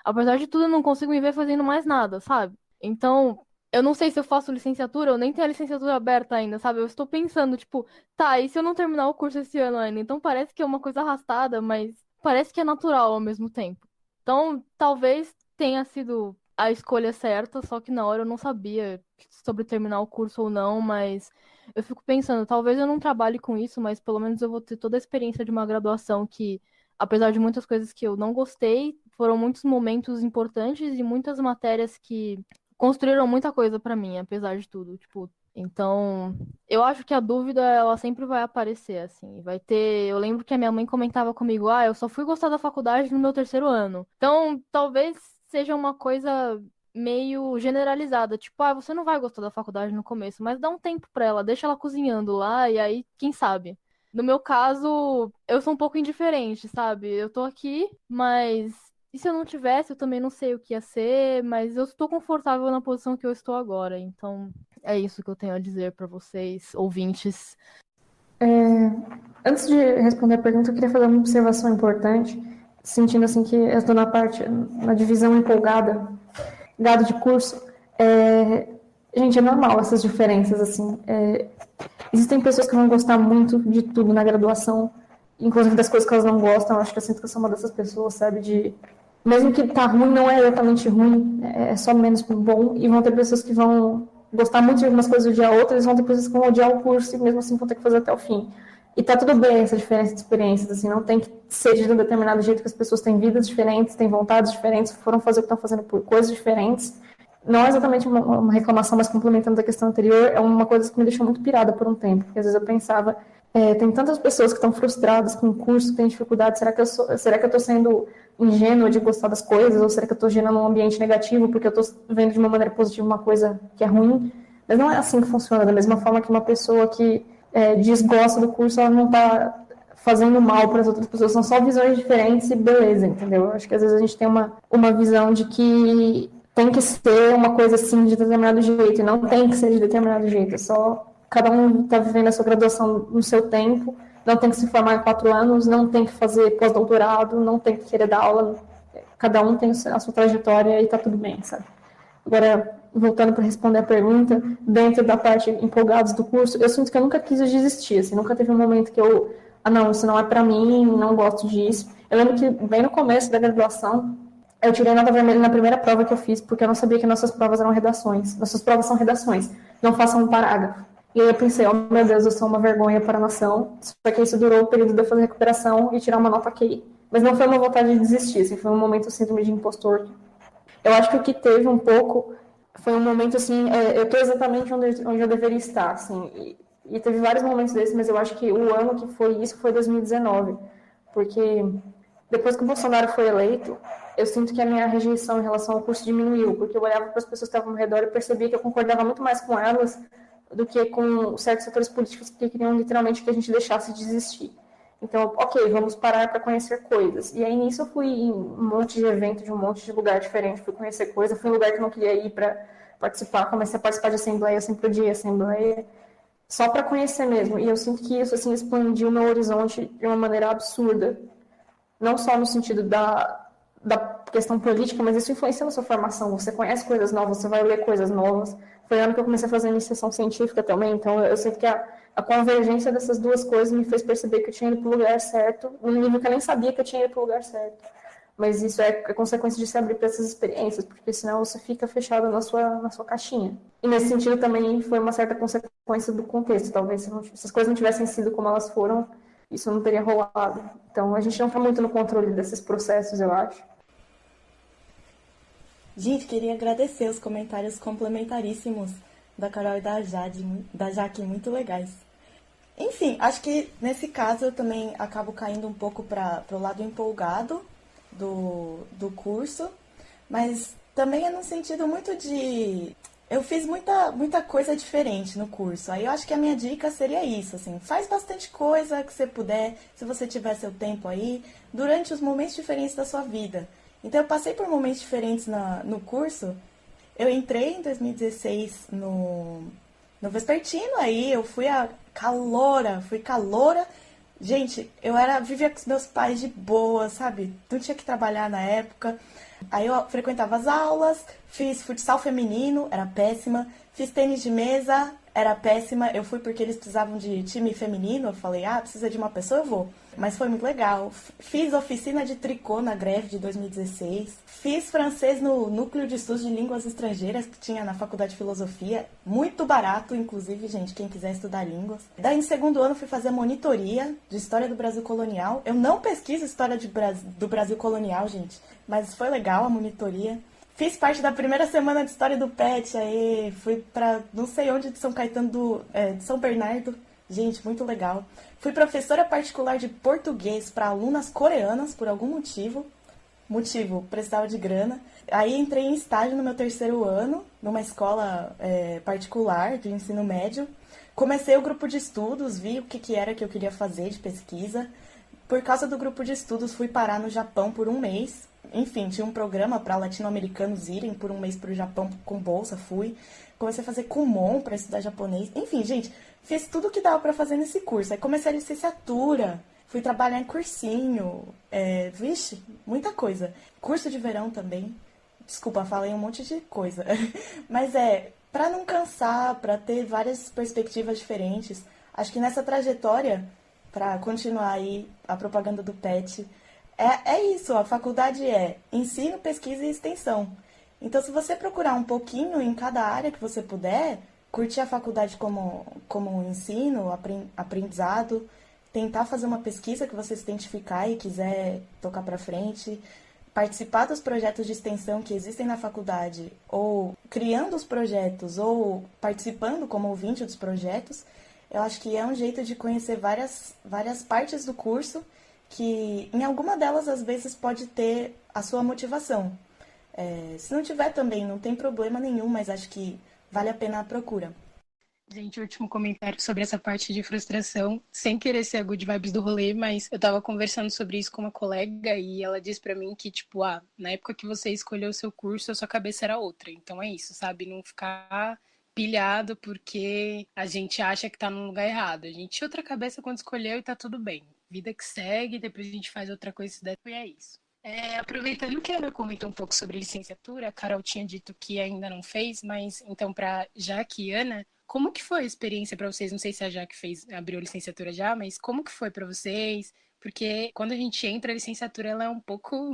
apesar de tudo, eu não consigo me ver fazendo mais nada, sabe? Então, eu não sei se eu faço licenciatura, eu nem tenho a licenciatura aberta ainda, sabe? Eu estou pensando, tipo, tá, e se eu não terminar o curso esse ano ainda? Então parece que é uma coisa arrastada, mas parece que é natural ao mesmo tempo. Então, talvez tenha sido a escolha certa, só que na hora eu não sabia sobre terminar o curso ou não, mas eu fico pensando, talvez eu não trabalhe com isso, mas pelo menos eu vou ter toda a experiência de uma graduação que, apesar de muitas coisas que eu não gostei, foram muitos momentos importantes e muitas matérias que construíram muita coisa pra mim, apesar de tudo, tipo, então, eu acho que a dúvida ela sempre vai aparecer assim, vai ter, eu lembro que a minha mãe comentava comigo, ah, eu só fui gostar da faculdade no meu terceiro ano. Então, talvez seja uma coisa meio generalizada, tipo, ah, você não vai gostar da faculdade no começo, mas dá um tempo pra ela, deixa ela cozinhando lá e aí, quem sabe? No meu caso, eu sou um pouco indiferente, sabe? Eu tô aqui, mas e se eu não tivesse, eu também não sei o que ia ser, mas eu estou confortável na posição que eu estou agora. Então, é isso que eu tenho a dizer para vocês, ouvintes. Antes de responder a pergunta, eu queria fazer uma observação importante, sentindo assim que eu estou na divisão empolgada, gado de curso. Gente, é normal essas diferenças, assim. Existem pessoas que vão gostar muito de tudo na graduação, inclusive das coisas que elas não gostam. Eu acho que eu sinto que eu sou uma dessas pessoas, sabe, mesmo que tá ruim, não é exatamente ruim, é só menos bom, e vão ter pessoas que vão gostar muito de algumas coisas e odiar outras, e vão ter pessoas que vão odiar o curso e mesmo assim vão ter que fazer até o fim. E tá tudo bem essa diferença de experiências, assim, não tem que ser de um determinado jeito, que as pessoas têm vidas diferentes, têm vontades diferentes, foram fazer o que estão fazendo por coisas diferentes, não é exatamente uma reclamação, mas complementando a questão anterior, é uma coisa que me deixou muito pirada por um tempo, porque às vezes eu pensava, tem tantas pessoas que estão frustradas com o curso, que têm dificuldade, será que eu estou sendo ingênua de gostar das coisas, ou será que eu estou gerando um ambiente negativo porque eu estou vendo de uma maneira positiva uma coisa que é ruim? Mas não é assim que funciona, da mesma forma que uma pessoa que desgosta do curso, ela não está fazendo mal para as outras pessoas, são só visões diferentes e beleza, entendeu? Eu acho que às vezes a gente tem uma visão de que tem que ser uma coisa assim de determinado jeito, e não tem que ser de determinado jeito, é só cada um está vivendo a sua graduação no seu tempo, não tem que se formar em 4 anos, não tem que fazer pós-doutorado, não tem que querer dar aula, cada um tem a sua trajetória e está tudo bem, sabe? Agora, voltando para responder a pergunta, dentro da parte empolgados do curso, eu sinto que eu nunca quis desistir, assim, nunca teve um momento que eu, não, isso não é para mim, não gosto disso. Eu lembro que bem no começo da graduação, eu tirei nota vermelha na primeira prova que eu fiz, porque eu não sabia que nossas provas eram redações. Nossas provas são redações, não façam um parágrafo. E aí eu pensei, oh meu Deus, eu sou uma vergonha para a nação. Só que isso durou o período de eu fazer recuperação e tirar uma nota QI. Mas não foi uma vontade de desistir, assim, foi um momento síndrome de impostor. Eu acho que o que teve um pouco foi um momento assim, eu estou exatamente onde eu deveria estar, assim, e teve vários momentos desses, mas eu acho que o ano que foi isso foi 2019, porque depois que o Bolsonaro foi eleito, eu sinto que a minha rejeição em relação ao curso diminuiu, porque eu olhava para as pessoas que estavam ao redor e percebia que eu concordava muito mais com elas do que com certos setores políticos que queriam literalmente que a gente deixasse de existir. Então, ok, vamos parar para conhecer coisas. E aí, nisso, eu fui em um monte de evento, de um monte de lugar diferente, fui conhecer coisas, fui em um lugar que eu não queria ir para participar, comecei a participar de assembleia, sempre podia assembleia, só para conhecer mesmo. E eu sinto que isso, assim, expandiu o meu horizonte de uma maneira absurda. Não só no sentido da questão política, mas isso influencia na sua formação. Você conhece coisas novas, você vai ler coisas novas. Foi ano que eu comecei a fazer iniciação científica também, então eu sinto que a convergência dessas duas coisas me fez perceber que eu tinha ido para o lugar certo, num nível que eu nem sabia que eu tinha ido para o lugar certo. Mas isso é consequência de se abrir para essas experiências, porque senão você fica fechado na sua caixinha. E nesse sentido também foi uma certa consequência do contexto. Talvez se essas coisas não tivessem sido como elas foram, isso não teria rolado. Então a gente não está muito no controle desses processos, eu acho. Gente, queria agradecer os comentários complementaríssimos da Carol e da Jaque, muito legais. Enfim, acho que nesse caso eu também acabo caindo um pouco para o lado empolgado do curso, mas também é no sentido muito de... Eu fiz muita coisa diferente no curso, aí eu acho que a minha dica seria isso, assim, faz bastante coisa que você puder, se você tiver seu tempo aí, durante os momentos diferentes da sua vida. Então eu passei por momentos diferentes no curso. Eu entrei em 2016 no vespertino, aí eu fui caloura. Gente, vivia com os meus pais de boa, sabe? Não tinha que trabalhar na época. Aí eu frequentava as aulas, fiz futsal feminino, era péssima. Fiz tênis de mesa, era péssima. Eu fui porque eles precisavam de time feminino. Eu falei, precisa de uma pessoa, eu vou. Mas foi muito legal. Fiz oficina de tricô na greve de 2016. Fiz francês no Núcleo de Estudos de Línguas Estrangeiras que tinha na Faculdade de Filosofia. Muito barato, inclusive, gente, quem quiser estudar línguas. Daí, no segundo ano, fui fazer monitoria de História do Brasil Colonial. Eu não pesquiso História do Brasil Colonial, gente, mas foi legal a monitoria. Fiz parte da primeira semana de História do PET, aí fui pra não sei onde de São Caetano de São Bernardo. Gente, muito legal. Fui professora particular de português para alunas coreanas, por algum motivo. Precisava de grana. Aí entrei em estágio no meu terceiro ano, numa escola particular de ensino médio. Comecei o grupo de estudos, vi o que era que eu queria fazer de pesquisa. Por causa do grupo de estudos, fui parar no Japão por um mês. Enfim, tinha um programa para latino-americanos irem por um mês para o Japão com bolsa, fui. Comecei a fazer Kumon para estudar japonês. Enfim, gente, fiz tudo o que dava para fazer nesse curso. Aí comecei a licenciatura, fui trabalhar em cursinho, vixe, muita coisa. Curso de verão também. Desculpa, falei um monte de coisa. Mas para não cansar, para ter várias perspectivas diferentes. Acho que nessa trajetória, para continuar aí a propaganda do PET, é isso, a faculdade é ensino, pesquisa e extensão. Então, se você procurar um pouquinho em cada área que você puder, curtir a faculdade como ensino, aprendizado, tentar fazer uma pesquisa que você se identificar e quiser tocar para frente, participar dos projetos de extensão que existem na faculdade ou criando os projetos ou participando como ouvinte dos projetos, eu acho que é um jeito de conhecer várias partes do curso que em alguma delas às vezes pode ter a sua motivação. Se não tiver também, não tem problema nenhum, mas acho que vale a pena a procura. Gente, último comentário sobre essa parte de frustração, sem querer ser a good vibes do rolê, mas eu tava conversando sobre isso com uma colega e ela disse pra mim que, tipo, na época que você escolheu o seu curso, a sua cabeça era outra. Então é isso, sabe? Não ficar pilhado porque a gente acha que tá no lugar errado. A gente tinha outra cabeça quando escolheu e tá tudo bem. Vida que segue, depois a gente faz outra coisa se der, e é isso. Aproveitando que a Ana comentou um pouco sobre licenciatura, a Carol tinha dito que ainda não fez, mas então para Jaque e Ana, como que foi a experiência para vocês? Não sei se a Jaque abriu a licenciatura já, mas como que foi para vocês? Porque quando a gente entra, a licenciatura ela é um pouco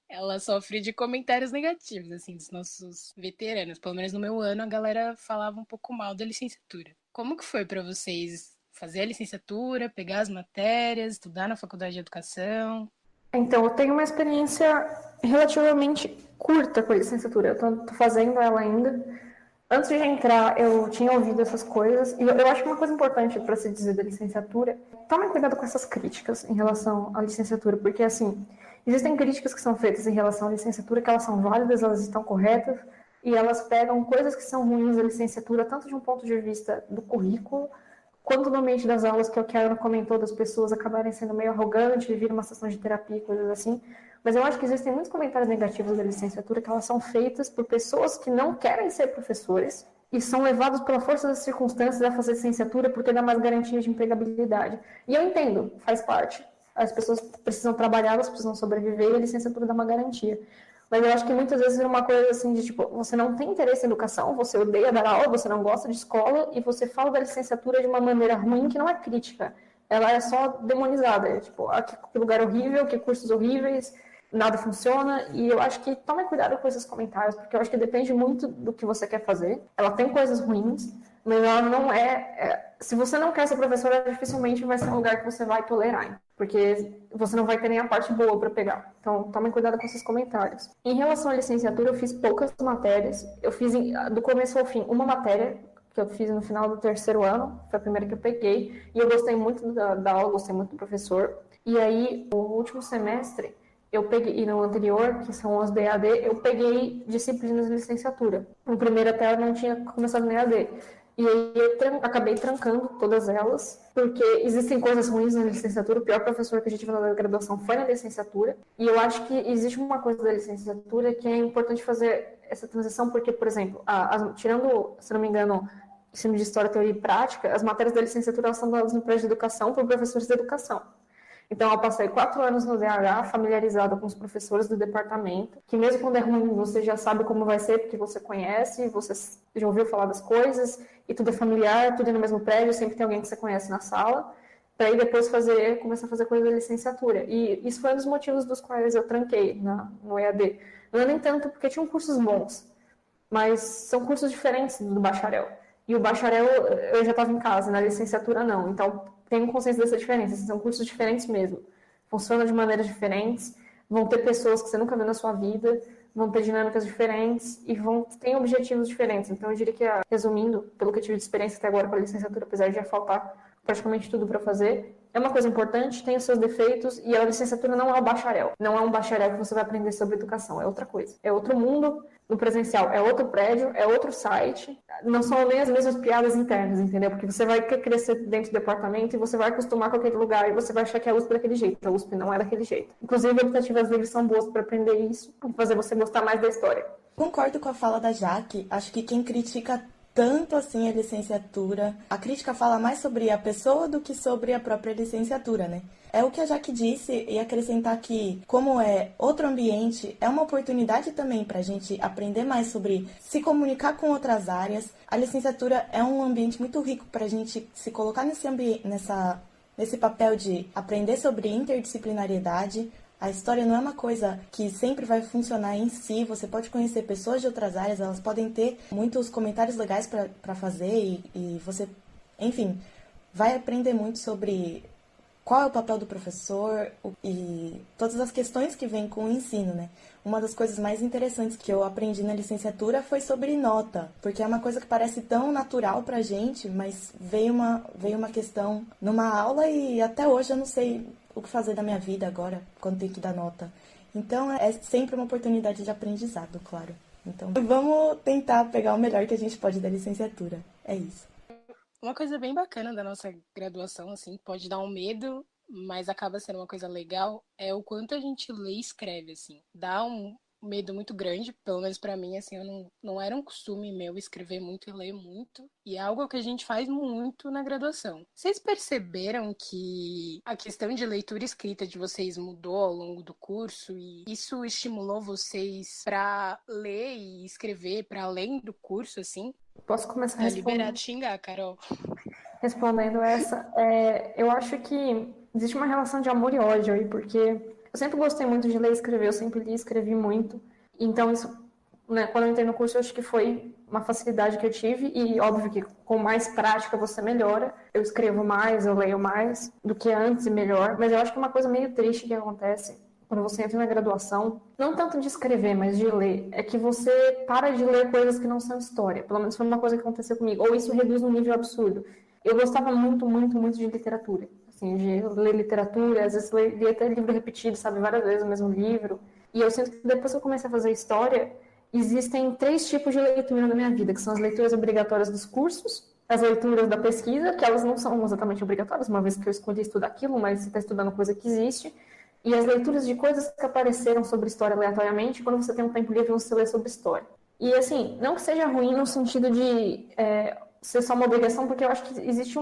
ela sofre de comentários negativos assim dos nossos veteranos. Pelo menos no meu ano a galera falava um pouco mal da licenciatura. Como que foi para vocês fazer a licenciatura, pegar as matérias, estudar na faculdade de educação? Então, eu tenho uma experiência relativamente curta com a licenciatura. Eu tô fazendo ela ainda. Antes de entrar, eu tinha ouvido essas coisas. E eu acho que uma coisa importante para se dizer da licenciatura, tomem cuidado com essas críticas em relação à licenciatura, porque, assim, existem críticas que são feitas em relação à licenciatura, que elas são válidas, elas estão corretas, e elas pegam coisas que são ruins da licenciatura, tanto de um ponto de vista do currículo, quanto no ambiente das aulas, que é o que a Ana comentou, das pessoas acabarem sendo meio arrogantes, vir uma sessão de terapia, coisas assim. Mas eu acho que existem muitos comentários negativos da licenciatura que elas são feitas por pessoas que não querem ser professores e são levados pela força das circunstâncias a fazer licenciatura porque dá mais garantia de empregabilidade. E eu entendo, faz parte. As pessoas precisam trabalhar, elas precisam sobreviver e a licenciatura dá uma garantia. Mas eu acho que muitas vezes é uma coisa assim de tipo, você não tem interesse em educação, você odeia dar aula, você não gosta de escola e você fala da licenciatura de uma maneira ruim que não é crítica. Ela é só demonizada, tipo, que lugar horrível, que cursos horríveis, nada funciona. E eu acho que tome cuidado com esses comentários, porque eu acho que depende muito do que você quer fazer. Ela tem coisas ruins, mas ela não se você não quer ser professora, dificilmente vai ser um lugar que você vai tolerar, porque você não vai ter nem a parte boa para pegar. Então, tomem cuidado com esses comentários. Em relação à licenciatura, eu fiz poucas matérias. Eu fiz, do começo ao fim, uma matéria que eu fiz no final do terceiro ano. Foi a primeira que eu peguei. E eu gostei muito da aula, gostei muito do professor. E aí, o último semestre, eu peguei, e no anterior, que são as DAD, eu peguei disciplinas de licenciatura. No primeiro até eu não tinha começado no EAD. E aí eu acabei trancando todas elas, porque existem coisas ruins na licenciatura. O pior professor que a gente viu na graduação foi na licenciatura. E eu acho que existe uma coisa da licenciatura que é importante fazer essa transição, porque, por exemplo, tirando, se não me engano, ensino de História, Teoria e Prática, as matérias da licenciatura elas são dadas no prédio de educação por professores de educação. Então, eu passei 4 anos no DH, familiarizada com os professores do departamento, que mesmo quando é ruim, você já sabe como vai ser, porque você conhece, você já ouviu falar das coisas, e tudo é familiar, tudo é no mesmo prédio, sempre tem alguém que você conhece na sala, para aí depois começar a fazer coisa da licenciatura. E isso foi um dos motivos dos quais eu tranquei no EAD. Não é nem tanto porque tinham cursos bons, mas são cursos diferentes do bacharel. E o bacharel eu já estava em casa, na licenciatura não. Então, tenho consciência dessa diferença. São cursos diferentes mesmo. Funcionam de maneiras diferentes. Vão ter pessoas que você nunca viu na sua vida. Vão ter dinâmicas diferentes. E ter objetivos diferentes. Então, eu diria que, resumindo, pelo que eu tive de experiência até agora com a licenciatura, apesar de já faltar praticamente tudo para fazer, é uma coisa importante, tem os seus defeitos, e a licenciatura não é o bacharel. Não é um bacharel que você vai aprender sobre educação, é outra coisa. É outro mundo no presencial, é outro prédio, é outro site. Não são nem as mesmas piadas internas, entendeu? Porque você vai crescer dentro do departamento e você vai acostumar com aquele lugar e você vai achar que a USP é daquele jeito. A USP não é daquele jeito. Inclusive, optativas livres são boas para aprender isso e fazer você gostar mais da história. Concordo com a fala da Jaque. Acho que quem critica tanto assim a licenciatura, a crítica fala mais sobre a pessoa do que sobre a própria licenciatura, né? É o que a Jaque disse, e acrescentar que, como é outro ambiente, é uma oportunidade também para a gente aprender mais sobre se comunicar com outras áreas. A licenciatura é um ambiente muito rico para a gente se colocar nesse papel de aprender sobre interdisciplinariedade. A história não é uma coisa que sempre vai funcionar em si, você pode conhecer pessoas de outras áreas, elas podem ter muitos comentários legais para fazer e você, enfim, vai aprender muito sobre qual é o papel do professor e todas as questões que vêm com o ensino, né? Uma das coisas mais interessantes que eu aprendi na licenciatura foi sobre nota, porque é uma coisa que parece tão natural pra gente, mas veio uma questão numa aula e até hoje eu não sei o que fazer da minha vida agora, quando tem que dar nota. Então, é sempre uma oportunidade de aprendizado, claro. Então, vamos tentar pegar o melhor que a gente pode da licenciatura. É isso. Uma coisa bem bacana da nossa graduação, assim, pode dar um medo, mas acaba sendo uma coisa legal, é o quanto a gente lê e escreve, assim. Dá um medo muito grande, pelo menos pra mim, assim, eu não era um costume meu escrever muito e ler muito, e é algo que a gente faz muito na graduação. Vocês perceberam que a questão de leitura e escrita de vocês mudou ao longo do curso e isso estimulou vocês pra ler e escrever para além do curso, assim? Posso começar Tá liberado de xingar, Carol. respondendo essa? Eu acho que existe uma relação de amor e ódio aí, porque eu sempre gostei muito de ler e escrever, eu sempre li e escrevi muito. Então, isso, né, quando eu entrei no curso, eu acho que foi uma facilidade que eu tive, e óbvio que com mais prática você melhora. Eu escrevo mais, eu leio mais do que antes e melhor, mas eu acho que uma coisa meio triste que acontece quando você entra na graduação, não tanto de escrever, mas de ler, é que você para de ler coisas que não são história. Pelo menos foi uma coisa que aconteceu comigo. Ou isso reduz um nível absurdo. Eu gostava muito, muito, muito de literatura. Assim, de ler literatura, às vezes lia até livro repetido, sabe, várias vezes o mesmo livro. E eu sinto que depois que eu comecei a fazer história, existem 3 tipos de leitura na minha vida, que são as leituras obrigatórias dos cursos, as leituras da pesquisa, que elas não são exatamente obrigatórias, uma vez que eu escolhi estudar aquilo, mas você está estudando coisa que existe, e as leituras de coisas que apareceram sobre história aleatoriamente, quando você tem um tempo livre, você lê sobre história. E, assim, não que seja ruim no sentido de ser só uma obrigação, porque eu acho que existe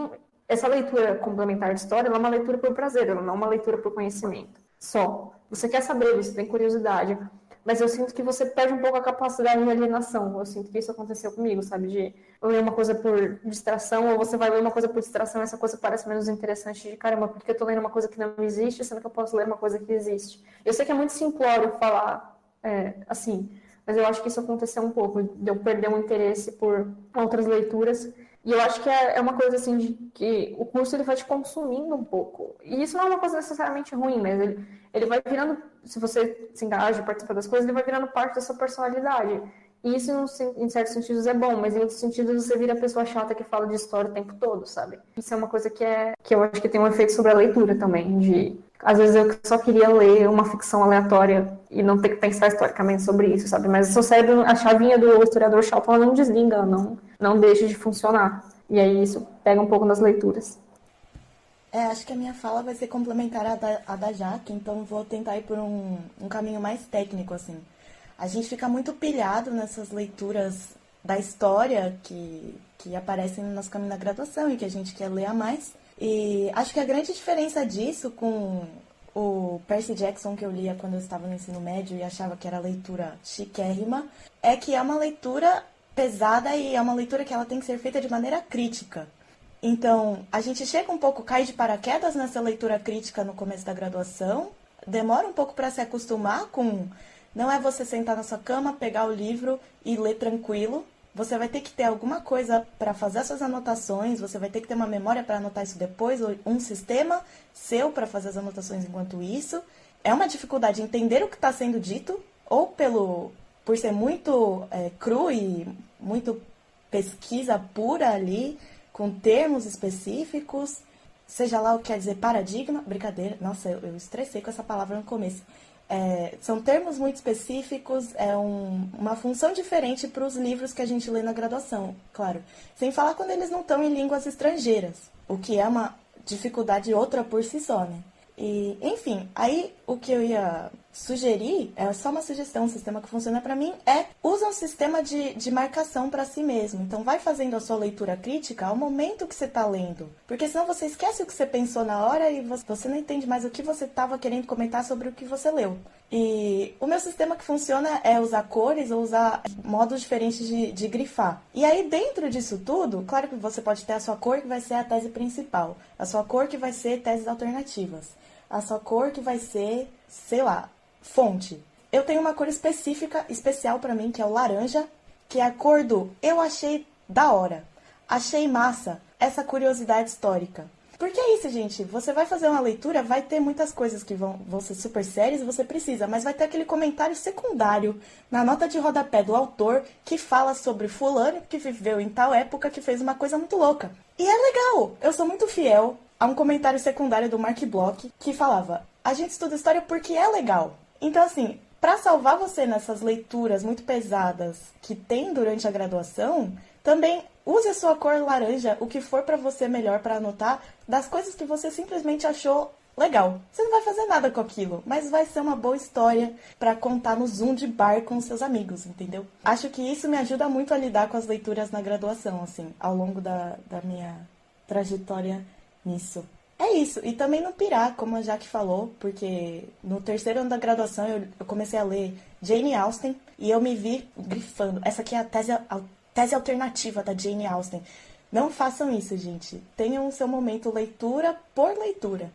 essa leitura complementar de história, ela é uma leitura por prazer, ela não é uma leitura por conhecimento. Só. Você quer saber, você tem curiosidade, mas eu sinto que você perde um pouco a capacidade de alienação. Eu sinto que isso aconteceu comigo, sabe? De ler uma coisa por distração, ou você vai ler uma coisa por distração e essa coisa parece menos interessante. De caramba, porque eu tô lendo uma coisa que não existe, sendo que eu posso ler uma coisa que existe. Eu sei que é muito simplório falar assim, mas eu acho que isso aconteceu um pouco, de eu perder um interesse por outras leituras. E eu acho que é uma coisa assim, de que o curso ele vai te consumindo um pouco. E isso não é uma coisa necessariamente ruim, mas ele vai virando, se você se engaja, participa das coisas, ele vai virando parte da sua personalidade. E isso, em certos sentidos, é bom, mas em outros sentidos você vira a pessoa chata que fala de história o tempo todo, sabe? Isso é uma coisa que eu acho que tem um efeito sobre a leitura também, de... Às vezes eu só queria ler uma ficção aleatória e não ter que pensar historicamente sobre isso, sabe? Mas o seu cérebro, a chavinha do historiador chato, ela não desliga, ela não deixa de funcionar. E aí isso pega um pouco nas leituras. Acho que a minha fala vai ser complementar a da Jaque, então vou tentar ir por um caminho mais técnico, assim. A gente fica muito pilhado nessas leituras da história que aparecem no nosso caminho da graduação e que a gente quer ler a mais. E acho que a grande diferença disso com o Percy Jackson que eu lia quando eu estava no ensino médio e achava que era leitura chiquérrima, é que é uma leitura pesada e é uma leitura que ela tem que ser feita de maneira crítica. Então, a gente chega um pouco, cai de paraquedas nessa leitura crítica no começo da graduação, demora um pouco para se acostumar com... Não é você sentar na sua cama, pegar o livro e ler tranquilo. Você vai ter que ter alguma coisa para fazer as suas anotações, você vai ter que ter uma memória para anotar isso depois, ou um sistema seu para fazer as anotações enquanto isso. É uma dificuldade entender o que está sendo dito, ou por ser muito cru e muito pesquisa pura ali, com termos específicos, seja lá o que quer dizer paradigma, brincadeira, nossa, eu estressei com essa palavra no começo. São termos muito específicos, uma função diferente para os livros que a gente lê na graduação, claro. Sem falar quando eles não estão em línguas estrangeiras, o que é uma dificuldade outra por si só, né? E, enfim, aí o que eu ia sugerir, é só uma sugestão, um sistema que funciona para mim, usa um sistema de marcação para si mesmo. Então vai fazendo a sua leitura crítica ao momento que você está lendo, porque senão você esquece o que você pensou na hora e você não entende mais o que você estava querendo comentar sobre o que você leu. E o meu sistema que funciona é usar cores ou usar modos diferentes de grifar. E aí dentro disso tudo, claro que você pode ter a sua cor que vai ser a tese principal, a sua cor que vai ser teses alternativas, a sua cor que vai ser, sei lá, fonte. Eu tenho uma cor especial pra mim, que é o laranja, que é a cor do eu achei da hora, achei massa, essa curiosidade histórica. Porque é isso, gente. Você vai fazer uma leitura, vai ter muitas coisas que vão ser super sérias e você precisa, mas vai ter aquele comentário secundário na nota de rodapé do autor que fala sobre fulano que viveu em tal época que fez uma coisa muito louca. E é legal. Eu sou muito fiel a um comentário secundário do Mark Bloch que falava: a gente estuda história porque é legal. Então, assim, para salvar você nessas leituras muito pesadas que tem durante a graduação, também use a sua cor laranja, o que for para você melhor para anotar das coisas que você simplesmente achou legal. Você não vai fazer nada com aquilo, mas vai ser uma boa história para contar no Zoom de bar com seus amigos, entendeu? Acho que isso me ajuda muito a lidar com as leituras na graduação, assim, ao longo da minha trajetória nisso. É isso, e também não pirar, como a Jaque falou, porque no terceiro ano da graduação eu comecei a ler Jane Austen e eu me vi grifando. Essa aqui é a tese alternativa da Jane Austen. Não façam isso, gente. Tenham o seu momento leitura por leitura.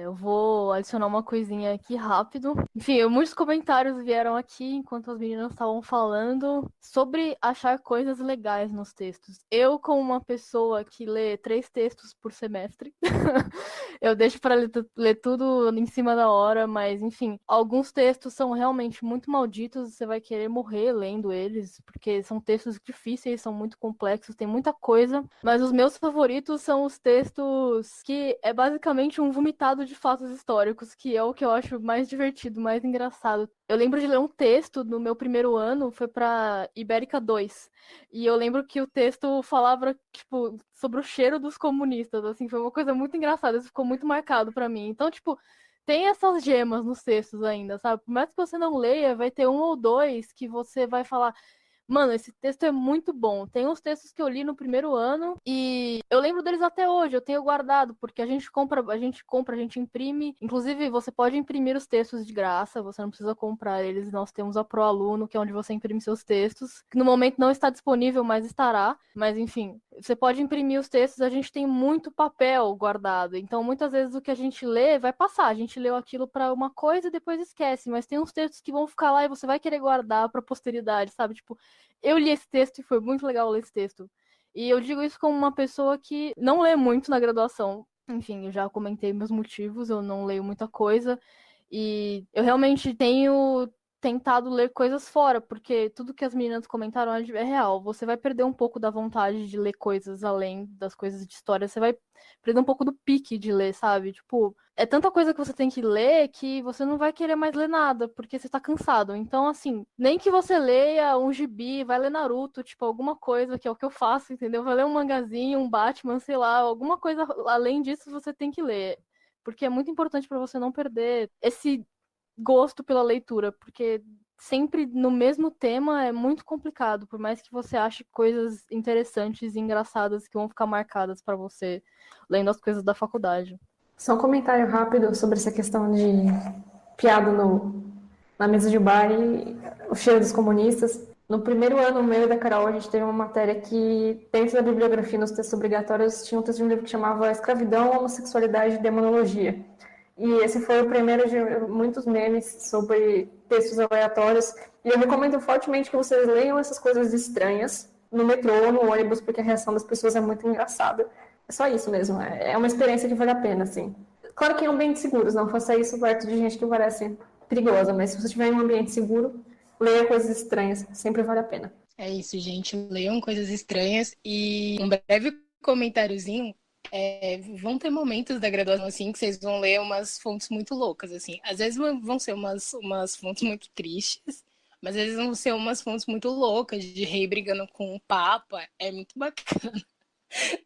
Eu vou adicionar uma coisinha aqui rápido. Enfim, muitos comentários vieram aqui enquanto as meninas estavam falando sobre achar coisas legais nos textos. Eu, como uma pessoa que lê 3 textos por semestre, eu deixo para ler tudo em cima da hora, mas enfim, alguns textos são realmente muito malditos, você vai querer morrer lendo eles, porque são textos difíceis, são muito complexos, tem muita coisa, mas os meus favoritos são os textos que é basicamente um vomitado de fatos históricos, que é o que eu acho mais divertido, mais engraçado. Eu lembro de ler um texto no meu primeiro ano, foi para Ibérica 2, e eu lembro que o texto falava, tipo, sobre o cheiro dos comunistas, assim, foi uma coisa muito engraçada, isso ficou muito marcado para mim. Então, tipo, tem essas gemas nos textos ainda, sabe? Por mais que você não leia, vai ter um ou dois que você vai falar: mano, esse texto é muito bom. Tem uns textos que eu li no primeiro ano e eu lembro deles até hoje, eu tenho guardado, porque a gente imprime. Inclusive, você pode imprimir os textos de graça, você não precisa comprar eles. Nós temos a ProAluno, que é onde você imprime seus textos, que no momento não está disponível, mas estará. Mas enfim, você pode imprimir os textos, a gente tem muito papel guardado. Então, muitas vezes o que a gente lê vai passar. A gente leu aquilo para uma coisa e depois esquece, mas tem uns textos que vão ficar lá e você vai querer guardar para posteridade, sabe? Tipo, eu li esse texto e foi muito legal ler esse texto. E eu digo isso como uma pessoa que não lê muito na graduação. Enfim, eu já comentei meus motivos, eu não leio muita coisa. E eu realmente tenho tentado ler coisas fora, porque tudo que as meninas comentaram é real. Você vai perder um pouco da vontade de ler coisas além das coisas de história. Você vai perder um pouco do pique de ler, sabe? Tipo, é tanta coisa que você tem que ler que você não vai querer mais ler nada, porque você tá cansado. Então, assim, nem que você leia um gibi, vai ler Naruto, tipo, alguma coisa, que é o que eu faço, entendeu? Vai ler um mangazinho, um Batman, sei lá, alguma coisa além disso você tem que ler. Porque é muito importante pra você não perder esse gosto pela leitura, porque sempre no mesmo tema é muito complicado, por mais que você ache coisas interessantes e engraçadas que vão ficar marcadas pra você lendo as coisas da faculdade. Só um comentário rápido sobre essa questão de piada na mesa de bar e o cheiro dos comunistas. No primeiro ano meu e da Carol, a gente teve uma matéria que, dentro da bibliografia, nos textos obrigatórios, tinha um texto de um livro que chamava Escravidão, Homossexualidade e Demonologia. E esse foi o primeiro de muitos memes sobre textos aleatórios. E eu recomendo fortemente que vocês leiam essas coisas estranhas no metrô ou no ônibus, porque a reação das pessoas é muito engraçada. É só isso mesmo. É uma experiência que vale a pena, assim. Claro que em ambientes seguros, não faça isso perto de gente que parece perigosa, mas se você estiver em um ambiente seguro, leia coisas estranhas, sempre vale a pena. É isso, gente. Leiam coisas estranhas e um breve comentáriozinho. Vão ter momentos da graduação assim que vocês vão ler umas fontes muito loucas, assim. Às vezes vão ser umas fontes muito tristes, mas às vezes vão ser umas fontes muito loucas, de rei brigando com o papa. É muito bacana.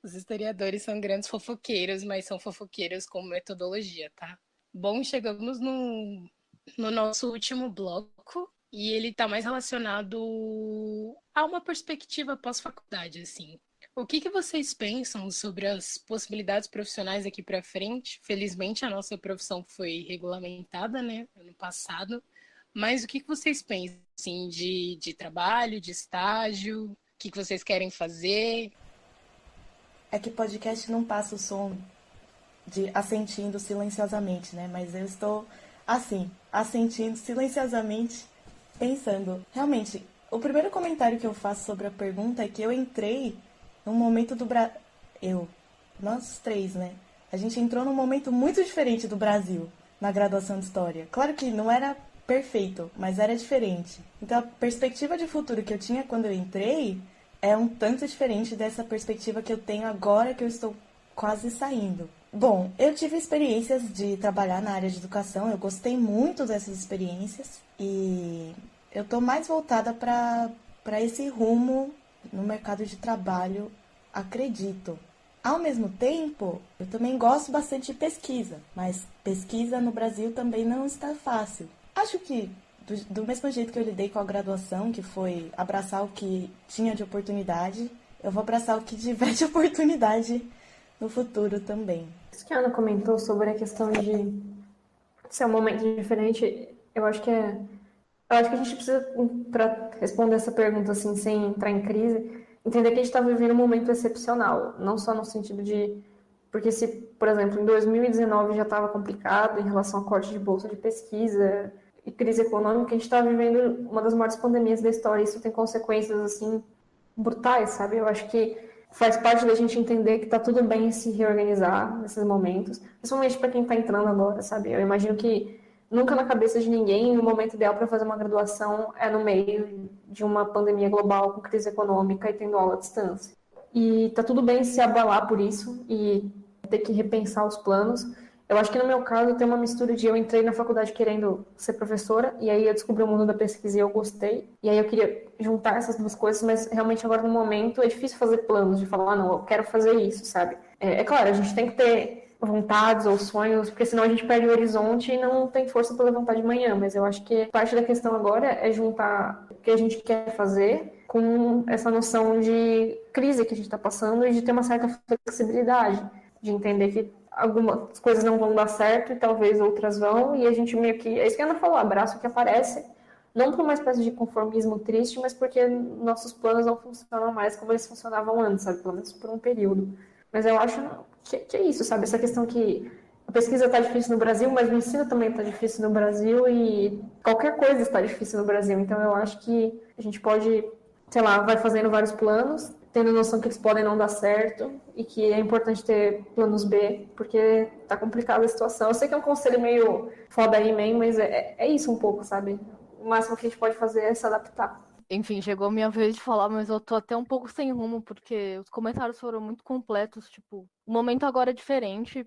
Os historiadores são grandes fofoqueiros, mas são fofoqueiros com metodologia, tá? Bom, chegamos no nosso último bloco e ele tá mais relacionado a uma perspectiva pós-faculdade, assim. O que vocês pensam sobre as possibilidades profissionais daqui para frente? Felizmente, a nossa profissão foi regulamentada, né, ano passado. Mas o que vocês pensam, assim, de trabalho, de estágio? O que vocês querem fazer? É que podcast não passa o som de assentindo silenciosamente, né? Mas eu estou, assim, assentindo silenciosamente, pensando. Realmente, o primeiro comentário que eu faço sobre a pergunta é que eu entrei num momento do Brasil... Nós três, né? A gente entrou num momento muito diferente do Brasil na graduação de História. Claro que não era perfeito, mas era diferente. Então a perspectiva de futuro que eu tinha quando eu entrei é um tanto diferente dessa perspectiva que eu tenho agora que eu estou quase saindo. Bom, eu tive experiências de trabalhar na área de educação, eu gostei muito dessas experiências e eu estou mais voltada para esse rumo no mercado de trabalho, acredito. Ao mesmo tempo, eu também gosto bastante de pesquisa, mas pesquisa no Brasil também não está fácil. Acho que, do mesmo jeito que eu lidei com a graduação, que foi abraçar o que tinha de oportunidade, eu vou abraçar o que tiver de oportunidade no futuro também. Isso que a Ana comentou sobre a questão de ser um momento diferente, eu acho que a gente precisa, para responder essa pergunta assim, sem entrar em crise, entender que a gente está vivendo um momento excepcional, não só no sentido de... Porque se, por exemplo, em 2019 já estava complicado em relação ao corte de bolsa de pesquisa e crise econômica, a gente está vivendo uma das maiores pandemias da história. Isso tem consequências, assim, brutais, sabe? Eu acho que faz parte da gente entender que está tudo bem se reorganizar nesses momentos, principalmente para quem está entrando agora, sabe? Eu imagino que nunca na cabeça de ninguém o momento ideal para fazer uma graduação é no meio de uma pandemia global com crise econômica e tendo aula à distância. E tá tudo bem se abalar por isso e ter que repensar os planos. Eu acho que no meu caso tem uma mistura de eu entrei na faculdade querendo ser professora e aí eu descobri o mundo da pesquisa e eu gostei. E aí eu queria juntar essas duas coisas, mas realmente agora no momento é difícil fazer planos de falar, não, eu quero fazer isso, sabe? É claro, a gente tem que ter vontades ou sonhos, porque senão a gente perde o horizonte e não tem força para levantar de manhã, mas eu acho que parte da questão agora é juntar o que a gente quer fazer com essa noção de crise que a gente está passando e de ter uma certa flexibilidade, de entender que algumas coisas não vão dar certo e talvez outras vão, e a gente meio que, é isso que a Ana falou, abraça o que aparece, não por uma espécie de conformismo triste, mas porque nossos planos não funcionam mais como eles funcionavam antes, sabe, pelo menos por um período. Mas eu acho que é isso, sabe? Essa questão que a pesquisa está difícil no Brasil, mas o ensino também está difícil no Brasil e qualquer coisa está difícil no Brasil. Então eu acho que a gente pode, sei lá, vai fazendo vários planos, tendo noção que eles podem não dar certo e que é importante ter planos B, porque tá complicada a situação. Eu sei que é um conselho meio foda aí, man, mas é isso um pouco, sabe? O máximo que a gente pode fazer é se adaptar. Enfim, chegou a minha vez de falar, mas eu tô até um pouco sem rumo, porque os comentários foram muito completos. Tipo, o momento agora é diferente.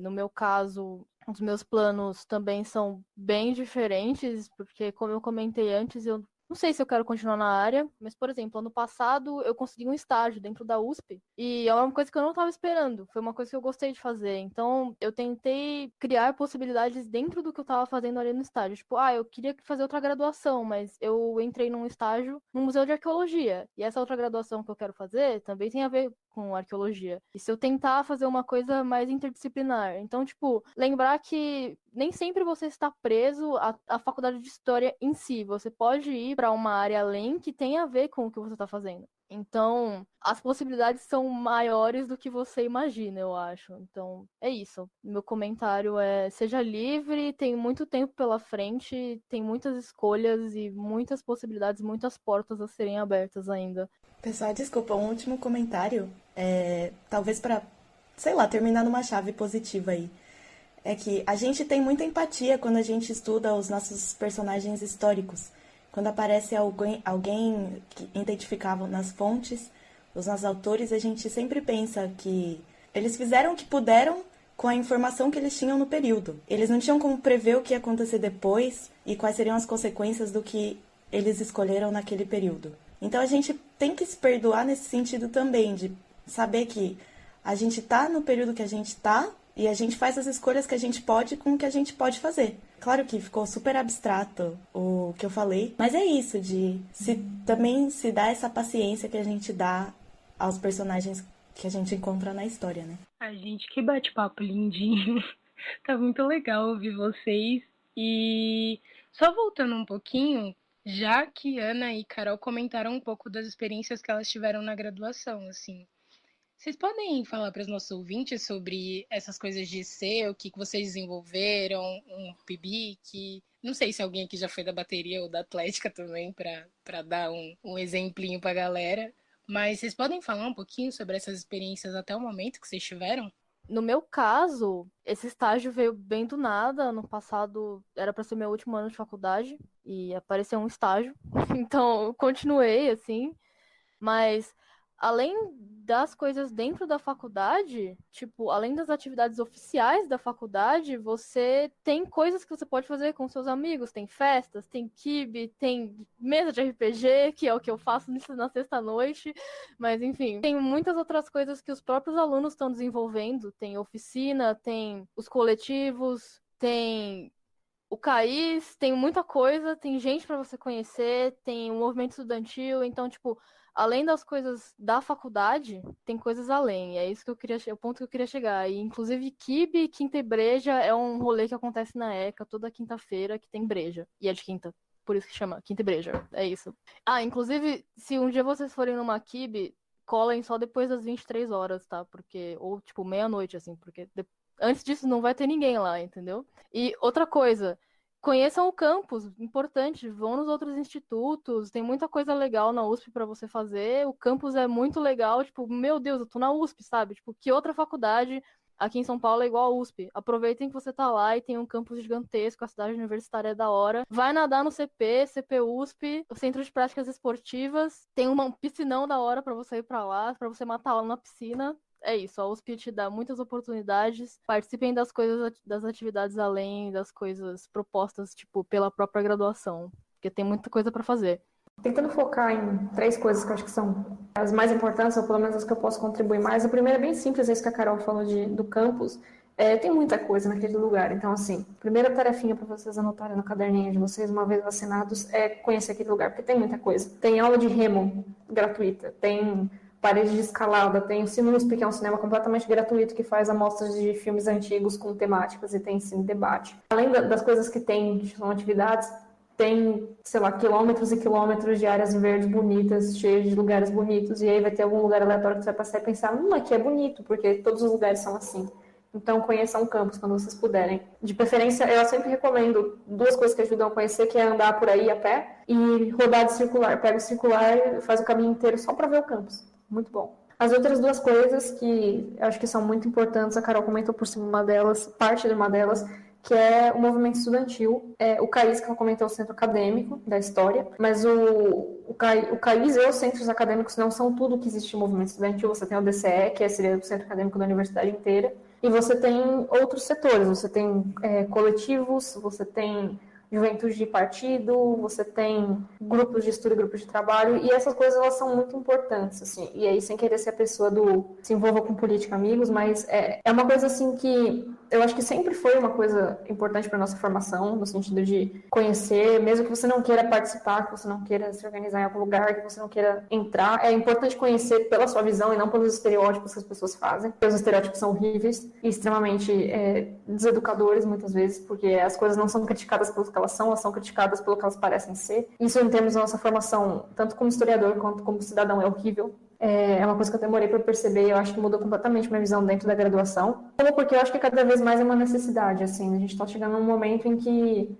No meu caso, os meus planos também são bem diferentes, porque, como eu comentei antes, eu não sei se eu quero continuar na área, mas, por exemplo, ano passado eu consegui um estágio dentro da USP e é uma coisa que eu não estava esperando, foi uma coisa que eu gostei de fazer. Então, eu tentei criar possibilidades dentro do que eu estava fazendo ali no estágio. Tipo, eu queria fazer outra graduação, mas eu entrei num estágio no Museu de Arqueologia. E essa outra graduação que eu quero fazer também tem a ver com arqueologia. E se eu tentar fazer uma coisa mais interdisciplinar? Então, tipo, lembrar que nem sempre você está preso à faculdade de história em si. Você pode ir para uma área além que tem a ver com o que você está fazendo. Então, as possibilidades são maiores do que você imagina, eu acho. Então, é isso. Meu comentário é: seja livre, tem muito tempo pela frente, tem muitas escolhas e muitas possibilidades, muitas portas a serem abertas ainda. Pessoal, desculpa, um último comentário. Talvez para, sei lá, terminar numa chave positiva aí. É que a gente tem muita empatia quando a gente estuda os nossos personagens históricos. Quando aparece alguém que identificavam nas fontes, os nossos autores, a gente sempre pensa que eles fizeram o que puderam com a informação que eles tinham no período. Eles não tinham como prever o que ia acontecer depois e quais seriam as consequências do que eles escolheram naquele período. Então a gente tem que se perdoar nesse sentido também, de saber que a gente tá no período que a gente tá e a gente faz as escolhas que a gente pode com o que a gente pode fazer. Claro que ficou super abstrato o que eu falei, mas é isso, de também se dar essa paciência que a gente dá aos personagens que a gente encontra na história, né? Ai, gente, que bate-papo lindinho. Tá muito legal ouvir vocês. E só voltando um pouquinho, já que Ana e Carol comentaram um pouco das experiências que elas tiveram na graduação, assim. Vocês podem falar para os nossos ouvintes sobre essas coisas de ser, o que vocês desenvolveram, um PIBIC? Não sei se alguém aqui já foi da bateria ou da atlética também, para dar um exemplinho para a galera. Mas vocês podem falar um pouquinho sobre essas experiências até o momento que vocês tiveram? No meu caso, esse estágio veio bem do nada. Ano passado era para ser meu último ano de faculdade e apareceu um estágio. Então, eu continuei assim, mas além das coisas dentro da faculdade, tipo, além das atividades oficiais da faculdade, você tem coisas que você pode fazer com seus amigos. Tem festas, tem quibe, tem mesa de RPG, que é o que eu faço na sexta-noite. Mas, enfim, tem muitas outras coisas que os próprios alunos estão desenvolvendo. Tem oficina, tem os coletivos, tem o CAIS, tem muita coisa, tem gente para você conhecer, tem o movimento estudantil, então, tipo, além das coisas da faculdade, tem coisas além. E é isso que eu queria, o ponto que eu queria chegar. E, inclusive, Kibe, Quinta e Breja é um rolê que acontece na ECA toda quinta-feira, que tem breja. E é de quinta. Por isso que chama Quinta e Breja. É isso. Ah, inclusive, se um dia vocês forem numa Kibe, colhem só depois das 23 horas, tá? Porque, ou, tipo, meia-noite, assim, porque antes disso não vai ter ninguém lá, entendeu? E outra coisa, conheçam o campus, importante, vão nos outros institutos, tem muita coisa legal na USP para você fazer. O campus é muito legal, tipo, meu Deus, eu tô na USP, sabe? Tipo, que outra faculdade aqui em São Paulo é igual a USP? Aproveitem que você tá lá e tem um campus gigantesco, a cidade universitária é da hora. Vai nadar no CP USP, o Centro de Práticas Esportivas, tem um piscinão da hora para você ir para lá, para você matar lá na piscina. É isso, a USP te dá muitas oportunidades. Participem das coisas, das atividades além das coisas propostas, tipo, pela própria graduação, porque tem muita coisa para fazer. Tentando focar em 3 coisas que eu acho que são as mais importantes, ou pelo menos as que eu posso contribuir mais. A primeira é bem simples, é isso que a Carol falou do campus. Tem muita coisa naquele lugar, então, assim, primeira tarefinha para vocês anotarem no caderninho de vocês, uma vez vacinados, é conhecer aquele lugar, porque tem muita coisa. Tem aula de remo gratuita, tem parede de escalada, tem o Sinusp, que é um cinema completamente gratuito, que faz amostras de filmes antigos com temáticas e tem cine debate. Além das coisas que tem, que são atividades, tem, sei lá, quilômetros e quilômetros de áreas verdes bonitas, cheias de lugares bonitos, e aí vai ter algum lugar aleatório que você vai passar e pensar, aqui é bonito, porque todos os lugares são assim. Então, conheçam o campus quando vocês puderem. De preferência, eu sempre recomendo 2 coisas que ajudam a conhecer, que é andar por aí a pé e rodar de circular. Pega o circular e faz o caminho inteiro só para ver o campus. Muito bom. As outras 2 coisas que eu acho que são muito importantes, a Carol comentou por cima uma delas, parte de uma delas, que é o movimento estudantil. O CAIS, que ela comentou, é o centro acadêmico da história, mas o CAIS e os centros acadêmicos não são tudo que existe em movimento estudantil. Você tem o DCE, que seria o centro acadêmico da universidade inteira, e você tem outros setores, você tem coletivos, você tem juventude de partido, você tem grupos de estudo e grupos de trabalho, e essas coisas elas são muito importantes, assim, e aí sem querer ser a pessoa se envolva com política, amigos, mas é uma coisa assim que eu acho que sempre foi uma coisa importante para nossa formação, no sentido de conhecer, mesmo que você não queira participar, que você não queira se organizar em algum lugar, que você não queira entrar, é importante conhecer pela sua visão e não pelos estereótipos que as pessoas fazem, porque os estereótipos são horríveis e extremamente deseducadores muitas vezes, porque as coisas não são criticadas pelo que elas são criticadas pelo que elas parecem ser. Isso, em termos da nossa formação, tanto como historiador quanto como cidadão, é horrível. É uma coisa que eu demorei para perceber e eu acho que mudou completamente minha visão dentro da graduação. Porque eu acho que cada vez mais é uma necessidade, assim. A gente está chegando num momento em que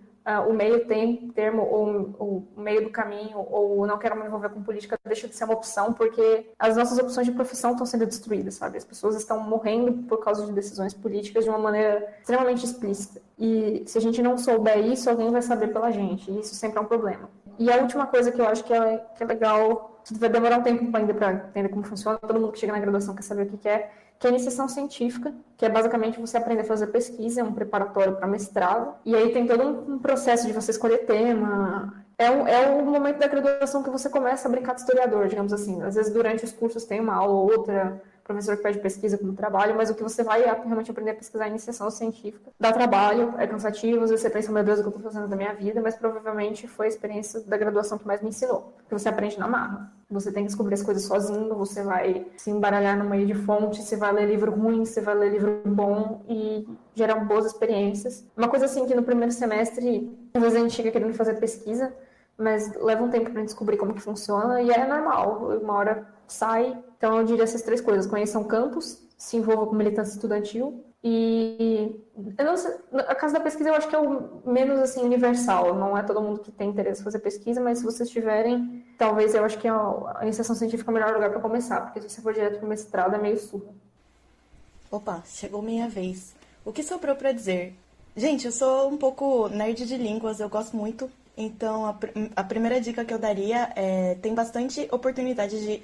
o meio termo, ou o meio do caminho, ou não quero me envolver com política, deixa de ser uma opção, porque as nossas opções de profissão estão sendo destruídas, sabe? As pessoas estão morrendo por causa de decisões políticas de uma maneira extremamente explícita. E se a gente não souber isso, alguém vai saber pela gente, e isso sempre é um problema. E a última coisa que eu acho que é legal, que vai demorar um tempo ainda para entender como funciona, todo mundo que chega na graduação quer saber o que é a iniciação científica, que é basicamente você aprender a fazer pesquisa, é um preparatório para mestrado, e aí tem todo um processo de você escolher tema. É o momento da graduação que você começa a brincar de historiador, digamos assim. Às vezes, durante os cursos, tem uma aula ou outra, professor que pede pesquisa como trabalho, mas o que você vai realmente aprender a pesquisar é iniciação científica. Dá trabalho, é cansativo, às vezes você pensa, meu Deus, o que eu estou fazendo da minha vida, mas provavelmente foi a experiência da graduação que mais me ensinou. Porque você aprende na marra. Você tem que descobrir as coisas sozinho, você vai se embaralhar no meio de fontes, você vai ler livro ruim, você vai ler livro bom e gerar boas experiências. Uma coisa assim que no primeiro semestre, às vezes a gente chega querendo fazer pesquisa, mas leva um tempo para descobrir como que funciona e é normal, uma hora sai. Então eu diria essas 3 coisas: conheçam campus, se envolva com militância estudantil e eu não sei, a casa da pesquisa eu acho que é o menos assim universal, não é todo mundo que tem interesse em fazer pesquisa, mas se vocês tiverem, talvez eu acho que a iniciação científica é o melhor lugar para começar, porque se você for direto para o mestrado é meio surdo. Opa, chegou minha vez. O que sobrou pra dizer? Gente, eu sou um pouco nerd de línguas, eu gosto muito. Então, a primeira dica que eu daria é: tem bastante oportunidade de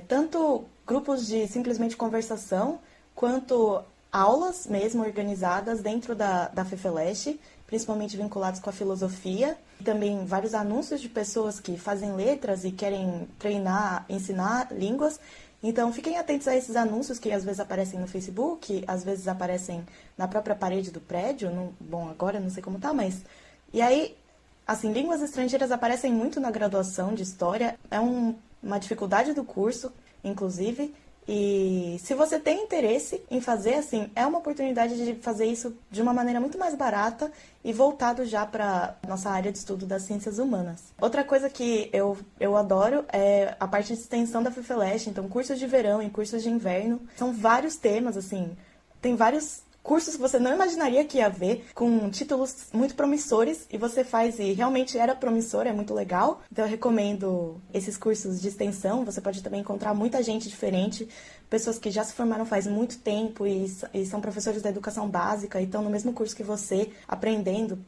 tanto grupos de simplesmente conversação, quanto aulas mesmo organizadas dentro da FEFELESH, principalmente vinculados com a filosofia. Também vários anúncios de pessoas que fazem letras e querem treinar, ensinar línguas. Então, fiquem atentos a esses anúncios que às vezes aparecem no Facebook, às vezes aparecem na própria parede do prédio. Bom, agora eu não sei como tá, mas... E aí, assim, línguas estrangeiras aparecem muito na graduação de História. É uma dificuldade do curso, inclusive. E se você tem interesse em fazer, assim, é uma oportunidade de fazer isso de uma maneira muito mais barata e voltado já para nossa área de estudo das ciências humanas. Outra coisa que eu adoro é a parte de extensão da FEFELESH, então cursos de verão e cursos de inverno. São vários temas, assim, tem vários cursos que você não imaginaria que ia ver, com títulos muito promissores, e você faz, e realmente era promissor, é muito legal. Então eu recomendo esses cursos de extensão. Você pode também encontrar muita gente diferente, pessoas que já se formaram faz muito tempo e são professores da educação básica e estão no mesmo curso que você, aprendendo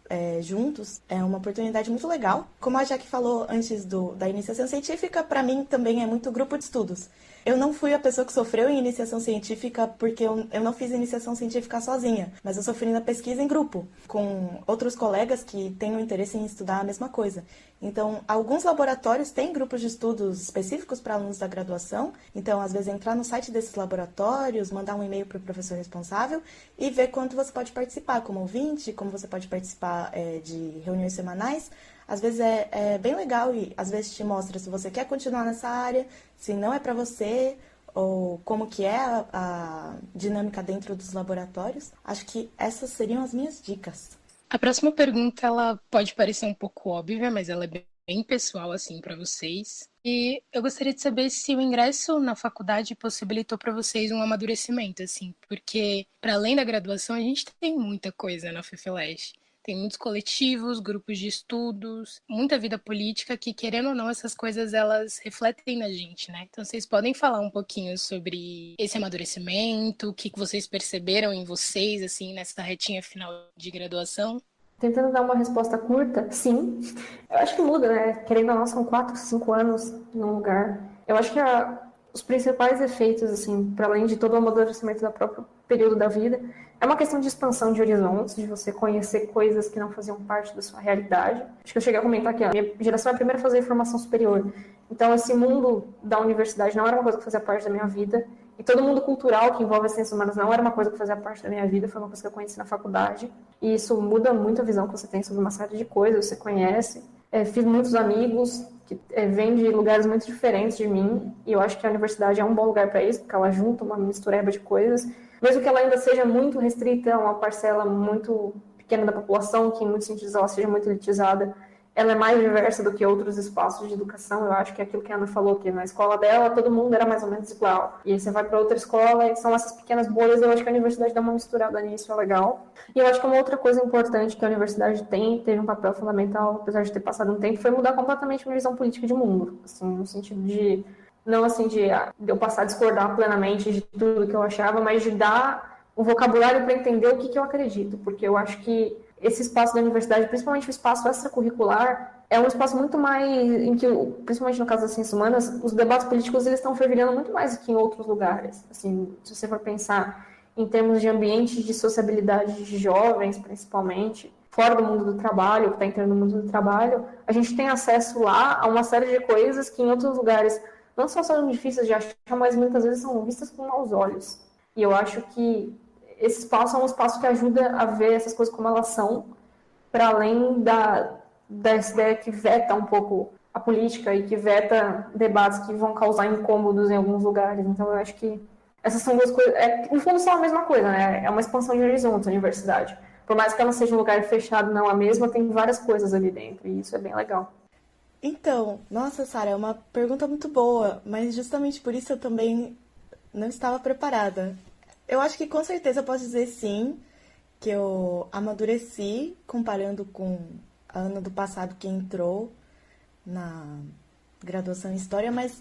juntos. É uma oportunidade muito legal. Como a Jaque falou antes da iniciação científica, para mim também é muito grupo de estudos. Eu não fui a pessoa que sofreu em iniciação científica porque eu não fiz iniciação científica sozinha, mas eu sofri na pesquisa em grupo, com outros colegas que têm o interesse em estudar a mesma coisa. Então, alguns laboratórios têm grupos de estudos específicos para alunos da graduação. Então, às vezes, entrar no site desses laboratórios, mandar um e-mail para o professor responsável e ver quanto você pode participar como ouvinte, como você pode participar de reuniões semanais. Às vezes é bem legal e às vezes te mostra se você quer continuar nessa área, se não é para você, ou como que é a dinâmica dentro dos laboratórios. Acho que essas seriam as minhas dicas. A próxima pergunta, ela pode parecer um pouco óbvia, mas ela é bem pessoal, assim, para vocês. E eu gostaria de saber se o ingresso na faculdade possibilitou para vocês um amadurecimento, assim, porque, para além da graduação, a gente tem muita coisa na FEFELESH. Tem muitos coletivos, grupos de estudos, muita vida política que, querendo ou não, essas coisas, elas refletem na gente, né? Então, vocês podem falar um pouquinho sobre esse amadurecimento, o que vocês perceberam em vocês, assim, nessa retinha final de graduação? Tentando dar uma resposta curta, sim. Eu acho que muda, né? Querendo ou não, são 4, 5 anos num lugar. Eu acho que os principais efeitos, assim, para além de todo o amadurecimento do próprio período da vida, é uma questão de expansão de horizontes, de você conhecer coisas que não faziam parte da sua realidade. Acho que eu cheguei a comentar que a minha geração é a primeira a fazer formação superior. Então, esse mundo da universidade não era uma coisa que fazia parte da minha vida. E todo mundo cultural que envolve as ciências humanas não era uma coisa que fazia parte da minha vida, foi uma coisa que eu conheci na faculdade. E isso muda muito a visão que você tem sobre uma série de coisas, você conhece. Fiz muitos amigos que vêm de lugares muito diferentes de mim, e eu acho que a universidade é um bom lugar para isso, porque ela junta uma mistureba de coisas, mesmo que ela ainda seja muito restrita a uma parcela muito pequena da população, que em muitos sentidos ela seja muito elitizada. Ela é mais diversa do que outros espaços de educação. Eu acho que é aquilo que a Ana falou, que na escola dela todo mundo era mais ou menos igual. E aí você vai para outra escola e são essas pequenas bolhas. Eu acho que a universidade dá uma misturada nisso, é legal. E eu acho que uma outra coisa importante que a universidade teve um papel fundamental, apesar de ter passado um tempo, foi mudar completamente a minha visão política de mundo. Assim, no sentido de, não assim de eu passar a discordar plenamente de tudo que eu achava, mas de dar um vocabulário para entender o que eu acredito. Porque eu acho que esse espaço da universidade, principalmente o espaço extracurricular, é um espaço muito mais em que, principalmente no caso das ciências humanas, os debates políticos eles estão fervilhando muito mais do que em outros lugares. Assim, se você for pensar em termos de ambiente de sociabilidade de jovens, principalmente, fora do mundo do trabalho, que está entrando no mundo do trabalho, a gente tem acesso lá a uma série de coisas que em outros lugares não são difíceis de achar, mas muitas vezes são vistas com maus olhos. E eu acho que esse espaço é um espaço que ajuda a ver essas coisas como elas são, para além dessa ideia que veta um pouco a política e que veta debates que vão causar incômodos em alguns lugares. Então, eu acho que essas são duas coisas... no fundo, são a mesma coisa, né? É uma expansão de horizontes, a universidade. Por mais que ela seja um lugar fechado, não a mesma, tem várias coisas ali dentro, e isso é bem legal. Então, nossa, Sara, é uma pergunta muito boa, mas justamente por isso eu também não estava preparada. Eu acho que com certeza eu posso dizer sim, que eu amadureci comparando com a Ana do passado que entrou na graduação em História, mas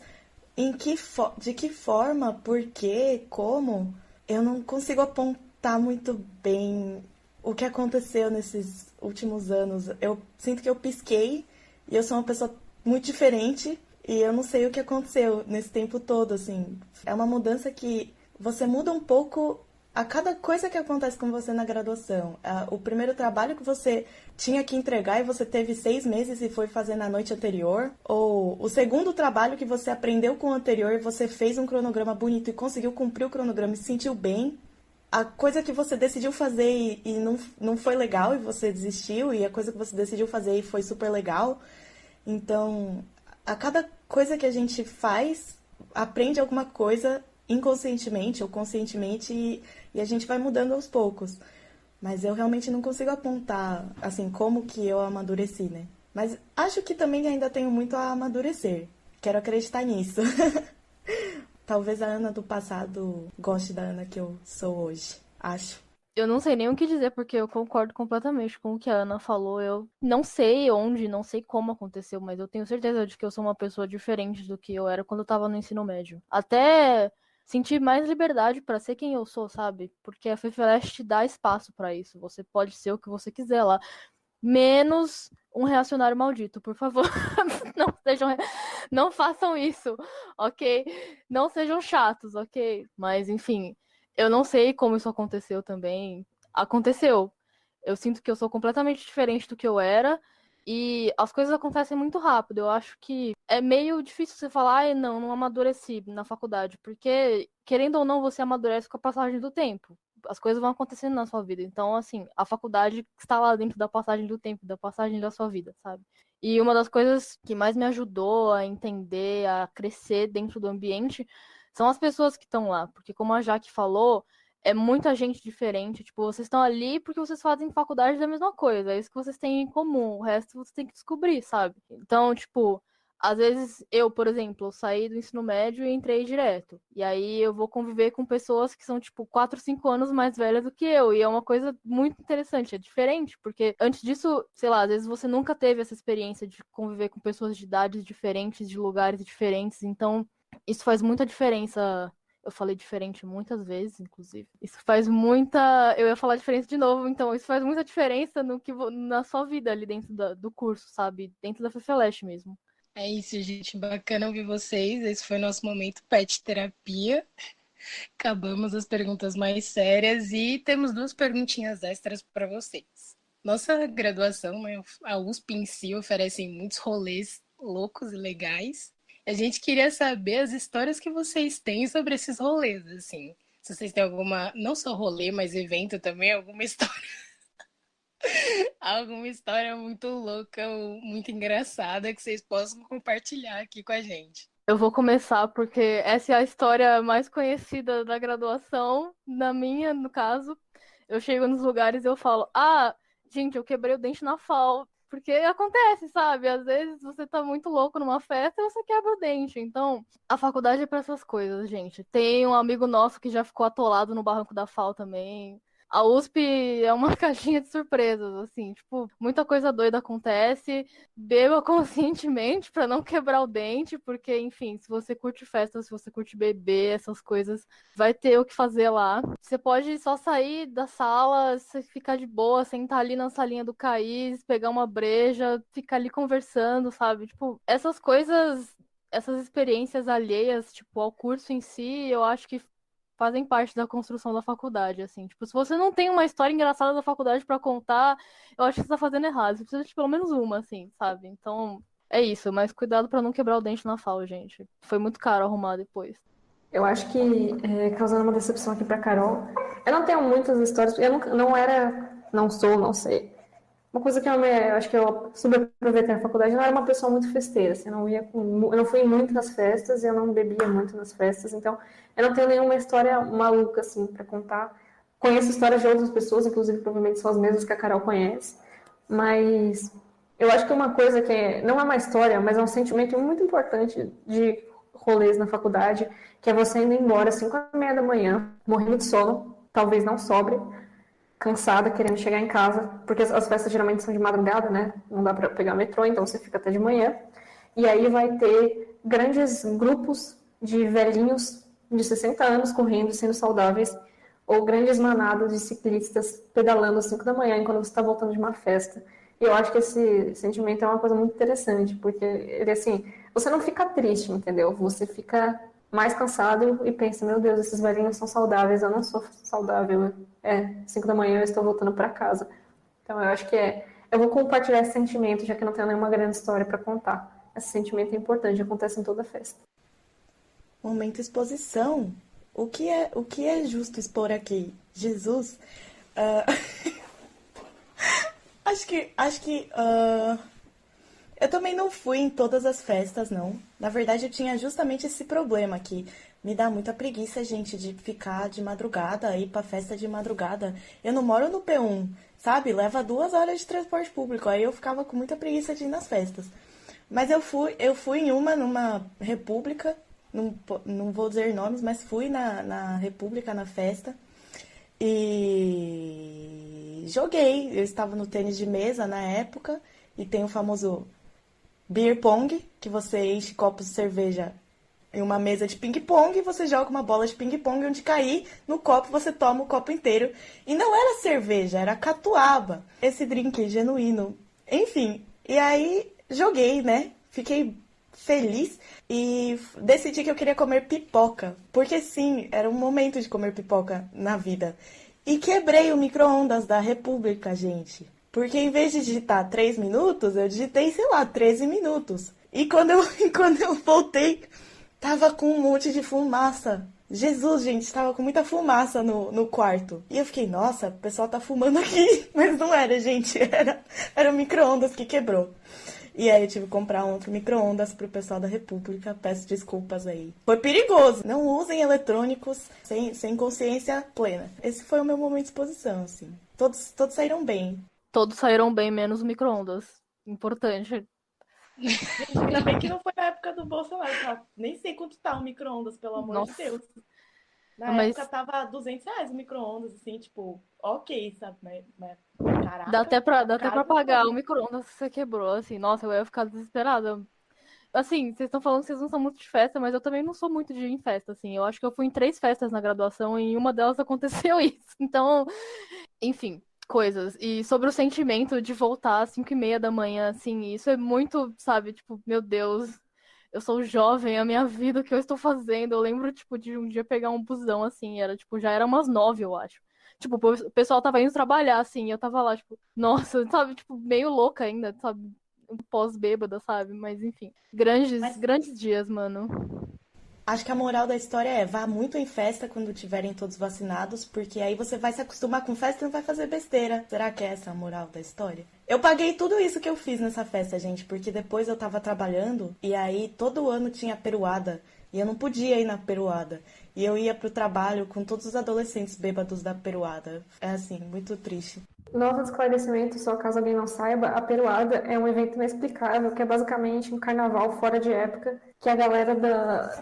de que forma, por quê, como? Eu não consigo apontar muito bem o que aconteceu nesses últimos anos. Eu sinto que eu pisquei e eu sou uma pessoa muito diferente e eu não sei o que aconteceu nesse tempo todo, assim. É uma mudança que você muda um pouco a cada coisa que acontece com você na graduação. O primeiro trabalho que você tinha que entregar e você teve 6 meses e foi fazer na noite anterior, ou o segundo trabalho que você aprendeu com o anterior e você fez um cronograma bonito e conseguiu cumprir o cronograma e se sentiu bem, a coisa que você decidiu fazer e não foi legal e você desistiu, e a coisa que você decidiu fazer e foi super legal. Então, a cada coisa que a gente faz, aprende alguma coisa inconscientemente ou conscientemente e a gente vai mudando aos poucos. Mas eu realmente não consigo apontar, assim, como que eu amadureci, né? Mas acho que também ainda tenho muito a amadurecer. Quero acreditar nisso. Talvez a Ana do passado goste da Ana que eu sou hoje. Acho. Eu não sei nem o que dizer, porque eu concordo completamente com o que a Ana falou. Eu não sei onde, não sei como aconteceu, mas eu tenho certeza de que eu sou uma pessoa diferente do que eu era quando eu tava no ensino médio. Até sentir mais liberdade pra ser quem eu sou, sabe? Porque a FEFELESH te dá espaço pra isso. Você pode ser o que você quiser lá. Menos um reacionário maldito, por favor. Não sejam, não façam isso, ok? Não sejam chatos, ok? Mas, enfim, eu não sei como isso aconteceu também. Aconteceu. Eu sinto que eu sou completamente diferente do que eu era e as coisas acontecem muito rápido. Eu acho que é meio difícil você falar, ai, não amadureci na faculdade, porque, querendo ou não, você amadurece com a passagem do tempo. As coisas vão acontecendo na sua vida. Então, assim, a faculdade está lá dentro da passagem do tempo, da passagem da sua vida, sabe? E uma das coisas que mais me ajudou a entender, a crescer dentro do ambiente, são as pessoas que estão lá. Porque, como a Jaque falou, é muita gente diferente. Tipo, vocês estão ali porque vocês fazem faculdade da mesma coisa. É isso que vocês têm em comum. O resto você tem que descobrir, sabe? Então, tipo, às vezes eu, por exemplo, eu saí do ensino médio e entrei direto. E aí eu vou conviver com pessoas que são, tipo, 4, 5 anos mais velhas do que eu. E é uma coisa muito interessante, é diferente, porque antes disso, sei lá, às vezes você nunca teve essa experiência de conviver com pessoas de idades diferentes, de lugares diferentes. Então, isso faz muita diferença. Eu falei diferente muitas vezes, inclusive. Isso faz muita. Eu ia falar diferença de novo, então isso faz muita diferença no que na sua vida ali dentro do curso, sabe? Dentro da FEFELESH mesmo. É isso, gente. Bacana ouvir vocês. Esse foi nosso momento pet terapia. Acabamos as perguntas mais sérias e temos 2 perguntinhas extras para vocês. Nossa graduação, né, a USP em si, oferece muitos rolês loucos e legais. A gente queria saber as histórias que vocês têm sobre esses rolês, assim. Se vocês têm alguma, não só rolê, mas evento também, alguma história. Alguma história muito louca ou muito engraçada que vocês possam compartilhar aqui com a gente. Eu vou começar porque essa é a história mais conhecida da graduação, na minha, no caso. Eu chego nos lugares e eu falo, gente, eu quebrei o dente na FAO. Porque acontece, sabe? Às vezes você tá muito louco numa festa e você quebra o dente. Então, a faculdade é pra essas coisas, gente. Tem um amigo nosso que já ficou atolado no barranco da FAO também. A USP é uma caixinha de surpresas, assim, tipo, muita coisa doida acontece. Beba conscientemente pra não quebrar o dente, porque, enfim, se você curte festa, se você curte beber, essas coisas, vai ter o que fazer lá. Você pode só sair da sala, você ficar de boa, sentar ali na salinha do CAIS, pegar uma breja, ficar ali conversando, sabe? Tipo, essas coisas, essas experiências alheias, tipo, ao curso em si, eu acho que fazem parte da construção da faculdade, assim. Tipo, se você não tem uma história engraçada da faculdade pra contar, eu acho que você tá fazendo errado. Você precisa de pelo menos uma, assim, sabe? Então, é isso. Mas cuidado pra não quebrar o dente na FAO, gente. Foi muito caro arrumar depois. Eu acho que, causando uma decepção aqui pra Carol, eu não tenho muitas histórias, eu não era, não sou, não sei. Uma coisa que eu acho que eu subaproveitei na faculdade, eu não era uma pessoa muito festeira, assim, eu não fui muito nas festas, eu não bebia muito nas festas, então eu não tenho nenhuma história maluca, assim, pra contar. Conheço histórias de outras pessoas, inclusive provavelmente são as mesmas que a Carol conhece, mas eu acho que uma coisa que não é uma história, mas é um sentimento muito importante de rolês na faculdade, que é você indo embora às 5h30 da manhã, morrendo de sono, talvez não sobre, cansada, querendo chegar em casa, porque as festas geralmente são de madrugada, né? Não dá pra pegar metrô, então você fica até de manhã. E aí vai ter grandes grupos de velhinhos de 60 anos correndo, sendo saudáveis, ou grandes manadas de ciclistas pedalando às 5 da manhã enquanto você está voltando de uma festa. E eu acho que esse sentimento é uma coisa muito interessante, porque ele, assim, você não fica triste, entendeu? Você fica mais cansado e pensa, meu Deus, esses velhinhos são saudáveis, eu não sou saudável. 5 da manhã eu estou voltando para casa. Então eu acho que eu vou compartilhar esse sentimento, já que não tenho nenhuma grande história para contar. Esse sentimento é importante, acontece em toda festa. Momento exposição. O que é justo expor aqui? Jesus. Acho que eu também não fui em todas as festas, não. Na verdade, eu tinha justamente esse problema que me dá muita preguiça, gente, de ficar de madrugada, ir pra festa de madrugada. Eu não moro no P1, sabe? Leva 2 horas de transporte público. Aí eu ficava com muita preguiça de ir nas festas. Mas eu fui em numa república, não vou dizer nomes, mas fui na república, na festa. E joguei. Eu estava no tênis de mesa na época. E tem o famoso beer pong, que você enche copos de cerveja em uma mesa de ping-pong e você joga uma bola de ping-pong, onde cair no copo, você toma o copo inteiro. E não era cerveja, era catuaba. Esse drink genuíno. Enfim, e aí joguei, né? Fiquei feliz e decidi que eu queria comer pipoca. Porque sim, era um momento de comer pipoca na vida. E quebrei o micro-ondas da República, gente. Porque em vez de digitar 3 minutos, eu digitei, sei lá, 13 minutos. E quando eu voltei, tava com um monte de fumaça. Jesus, gente, tava com muita fumaça no quarto. E eu fiquei, nossa, o pessoal tá fumando aqui. Mas não era, gente, era o micro-ondas que quebrou. E aí eu tive que comprar um outro micro-ondas pro pessoal da República. Peço desculpas aí. Foi perigoso. Não usem eletrônicos sem consciência plena. Esse foi o meu momento de exposição, assim. Todos saíram bem. Todos saíram bem, menos o micro-ondas. Importante. Gente, ainda bem que não foi na época do Bolsonaro, tá? Nem sei quanto tá o micro-ondas, pelo amor de Deus. Na época tava R$200 o micro-ondas, assim, tipo, ok, sabe? Mas caraca. Dá até pra pagar o micro-ondas que você quebrou, assim. Nossa, eu ia ficar desesperada. Assim, vocês estão falando que vocês não são muito de festa, mas eu também não sou muito de ir em festa, assim. Eu acho que eu fui em 3 festas na graduação e em uma delas aconteceu isso. Então, enfim, coisas. E sobre o sentimento de voltar às 5h30 da manhã, assim, isso é muito, sabe, tipo, meu Deus, eu sou jovem, a minha vida, o que eu estou fazendo? Eu lembro, tipo, de um dia pegar um busão, assim, era, tipo, já era umas 9, eu acho. Tipo, o pessoal tava indo trabalhar, assim, e eu tava lá, tipo, nossa, sabe, tipo, meio louca ainda, sabe, pós-bêbada, sabe, mas enfim, grandes dias, mano. Acho que a moral da história é: vá muito em festa quando tiverem todos vacinados, porque aí você vai se acostumar com festa e não vai fazer besteira. Será que é essa a moral da história? Eu paguei tudo isso que eu fiz nessa festa, gente, porque depois eu tava trabalhando e aí todo ano tinha peruada e eu não podia ir na peruada. E eu ia pro trabalho com todos os adolescentes bêbados da peruada. É assim, muito triste. Novo esclarecimento, só caso alguém não saiba, a peruada é um evento inexplicável, que é basicamente um carnaval fora de época, que a galera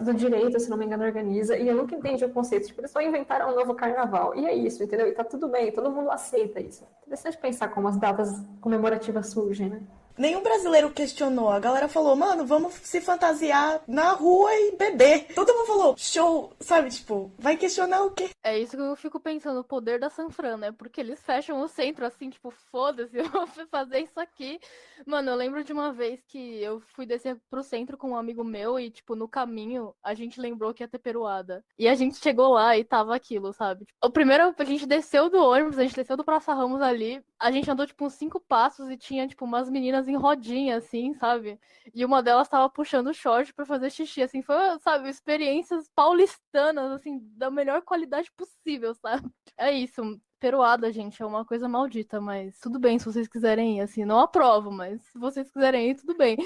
do direito, se não me engano, organiza, e eu nunca entendi o conceito, tipo, eles só inventaram um novo carnaval, e é isso, entendeu? E tá tudo bem, todo mundo aceita isso. Interessante pensar como as datas comemorativas surgem, né? Nenhum brasileiro questionou. A galera falou, mano, vamos se fantasiar na rua e beber. Todo mundo falou, show, sabe? Tipo, vai questionar o quê? É isso que eu fico pensando, o poder da Sanfran, né? Porque eles fecham o centro assim, tipo, foda-se, eu vou fazer isso aqui. Mano, eu lembro de uma vez que eu fui descer pro centro com um amigo meu e, tipo, no caminho a gente lembrou que ia ter peruada. E a gente chegou lá e tava aquilo, sabe? O primeiro, a gente desceu do ônibus, a gente desceu do Praça Ramos ali, a gente andou, tipo, uns 5 passos e tinha, tipo, umas meninas em rodinha, assim, sabe? E uma delas tava puxando o short pra fazer xixi, assim, foi, sabe, experiências paulistanas, assim, da melhor qualidade possível, sabe? É isso, peruada, gente, é uma coisa maldita, mas tudo bem se vocês quiserem ir, assim, não aprovo, mas se vocês quiserem ir, tudo bem.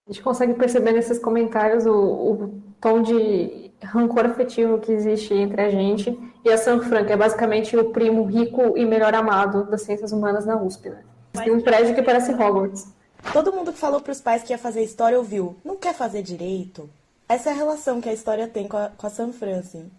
A gente consegue perceber nesses comentários o tom de rancor afetivo que existe entre a gente e a Sanfran, que é basicamente o primo rico e melhor amado das ciências humanas na USP, né? Tem um prédio que parece Hogwarts. Todo mundo que falou pros pais que ia fazer história ouviu, não quer fazer direito? Essa é a relação que a história tem com a Sanfran, assim.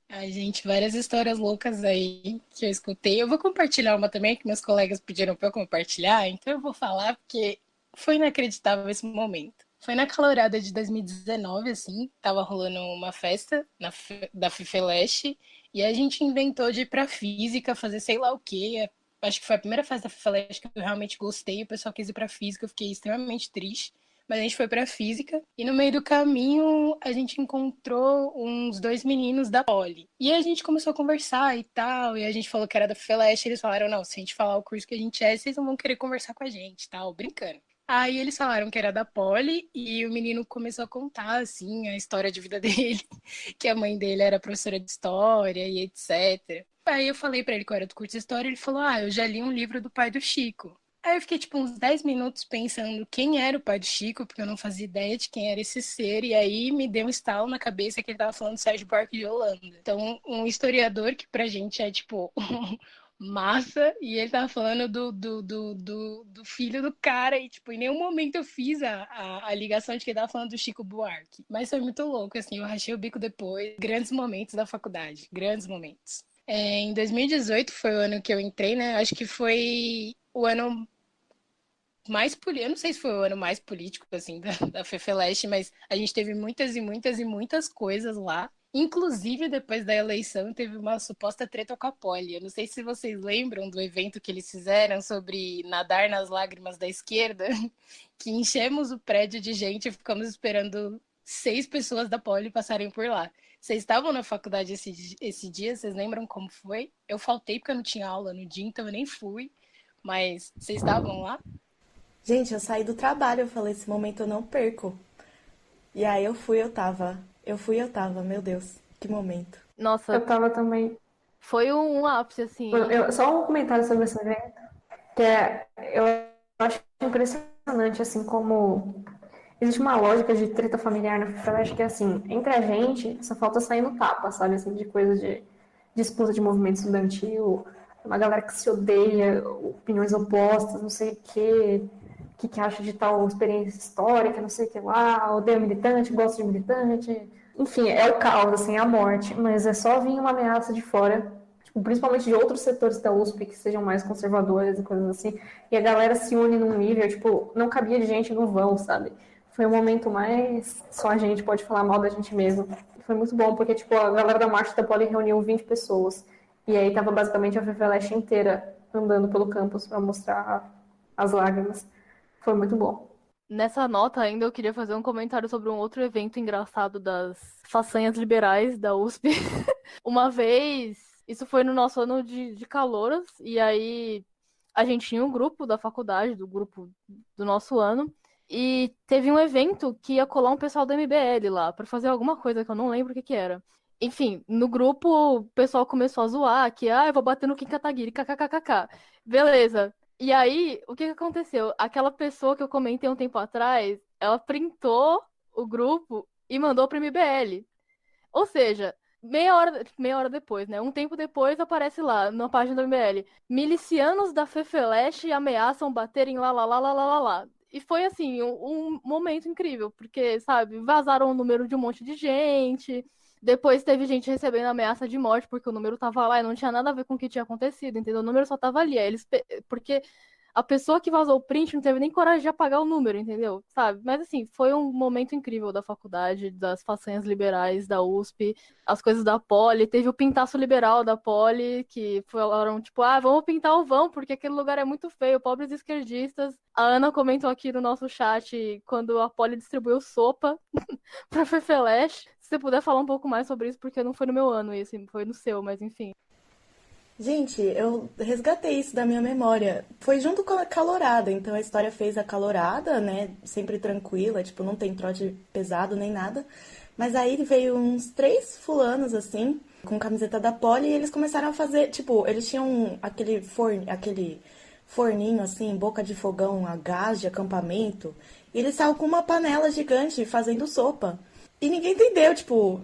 Ai, gente, várias histórias loucas aí que eu escutei. Eu vou compartilhar uma também, que meus colegas pediram pra eu compartilhar, então eu vou falar porque foi inacreditável esse momento. Foi na calorada de 2019, assim, tava rolando uma festa da FIFELESH, e a gente inventou de ir pra física, fazer sei lá o quê. Acho que foi a primeira festa da FIFELESH que eu realmente gostei, o pessoal quis ir pra física, eu fiquei extremamente triste. Mas a gente foi pra física, e no meio do caminho a gente encontrou uns dois meninos da Poli. E a gente começou a conversar e tal, e a gente falou que era da FIFELESH, e eles falaram, não, se a gente falar o curso que a gente é, vocês não vão querer conversar com a gente, tal, brincando. Aí eles falaram que era da Poli e o menino começou a contar, assim, a história de vida dele, que a mãe dele era professora de história e etc. Aí eu falei pra ele que eu era do curso de história e ele falou, eu já li um livro do pai do Chico. Aí eu fiquei, tipo, uns 10 minutos pensando quem era o pai do Chico, porque eu não fazia ideia de quem era esse ser, e aí me deu um estalo na cabeça que ele tava falando do Sérgio Buarque de Holanda. Então, um historiador que pra gente é, tipo, massa, e ele tava falando do filho do cara, e, tipo, em nenhum momento eu fiz a ligação de que ele tava falando do Chico Buarque. Mas foi muito louco, assim, eu rachei o bico depois. Grandes momentos da faculdade, grandes momentos. Em 2018 foi o ano que eu entrei, né? Acho que foi o ano mais político, eu não sei se foi o ano mais político, assim, da FEFELESH, mas a gente teve muitas e muitas e muitas coisas lá. Inclusive, depois da eleição, teve uma suposta treta com a Poli. Eu não sei se vocês lembram do evento que eles fizeram sobre nadar nas lágrimas da esquerda, que enchemos o prédio de gente e ficamos esperando 6 pessoas da Poli passarem por lá. Vocês estavam na faculdade esse dia? Vocês lembram como foi? Eu faltei porque eu não tinha aula no dia, então eu nem fui. Mas vocês estavam lá? Gente, eu saí do trabalho, eu falei, esse momento eu não perco. E aí eu fui, eu tava. Eu fui, eu tava. Meu Deus, que momento. Nossa, Eu tava também. foi um ápice, assim. Só um comentário sobre esse evento, eu acho impressionante, assim, como existe uma lógica de treta familiar na FIFELESH que, assim, entre a gente, só falta sair no tapa, sabe, assim, de coisa de disputa de movimento estudantil, uma galera que se odeia, opiniões opostas, não sei o que acha de tal experiência histórica, não sei o que lá, odeia militante, gosta de militante. Enfim, é o caos, assim, é a morte. Mas é só vir uma ameaça de fora, tipo, principalmente de outros setores da USP que sejam mais conservadores e coisas assim. E a galera se une num nível, tipo, não cabia de gente no vão, sabe? Foi o momento mais só a gente pode falar mal da gente mesmo. Foi muito bom, porque, tipo, a galera da Marcha da Poli reuniu 20 pessoas. E aí tava basicamente a FEFELESH inteira andando pelo campus para mostrar as lágrimas. Foi muito bom. Nessa nota ainda eu queria fazer um comentário sobre um outro evento engraçado das façanhas liberais da USP. Uma vez, isso foi no nosso ano de calouras, e aí a gente tinha um grupo da faculdade, do grupo do nosso ano, e teve um evento que ia colar um pessoal do MBL lá, pra fazer alguma coisa que eu não lembro o que que era. Enfim, no grupo o pessoal começou a zoar que, eu vou bater no Kim Kataguiri, kkkk. Beleza. E aí, o que que aconteceu? Aquela pessoa que eu comentei um tempo atrás, ela printou o grupo e mandou pro MBL. Ou seja, meia hora depois, né? Um tempo depois aparece lá, na página do MBL. Milicianos da FEFELESH ameaçam bater em lá, lá, lá, lá, lá, lá, lá. E foi, assim, um momento incrível, porque, sabe, vazaram o número de um monte de gente. Depois teve gente recebendo ameaça de morte porque o número tava lá e não tinha nada a ver com o que tinha acontecido, entendeu? O número só tava ali. Porque a pessoa que vazou o print não teve nem coragem de apagar o número, entendeu? Sabe? Mas assim, foi um momento incrível da faculdade, das façanhas liberais da USP, as coisas da Poli. Teve o pintaço liberal da Poli, que falaram, tipo, vamos pintar o vão, porque aquele lugar é muito feio, pobres esquerdistas. A Ana comentou aqui no nosso chat quando a Poli distribuiu sopa pra FEFELESH. Se você puder falar um pouco mais sobre isso, porque não foi no meu ano isso, foi no seu, mas enfim. Gente, eu resgatei isso da minha memória. Foi junto com a calorada, então a história fez a calorada, né? Sempre tranquila, tipo, não tem trote pesado nem nada. Mas aí veio uns 3 fulanos, assim, com camiseta da Poli, e eles começaram a fazer, tipo, eles tinham aquele forninho, assim, boca de fogão a gás de acampamento, e eles estavam com uma panela gigante fazendo sopa. E ninguém entendeu, tipo,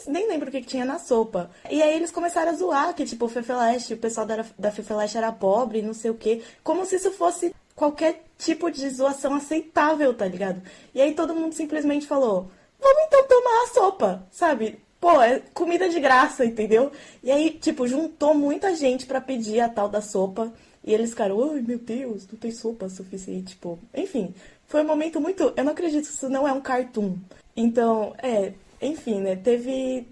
nem lembro o que tinha na sopa. E aí eles começaram a zoar que, tipo, o pessoal da FEFELESH era pobre, não sei o quê. Como se isso fosse qualquer tipo de zoação aceitável, tá ligado? E aí todo mundo simplesmente falou, vamos então tomar a sopa, sabe? Pô, é comida de graça, entendeu? E aí, tipo, juntou muita gente pra pedir a tal da sopa. E eles ficaram, ai meu Deus, não tem sopa suficiente, tipo... Enfim, Foi um momento muito. Eu não acredito que isso não é um cartoon. Então, enfim, né? Teve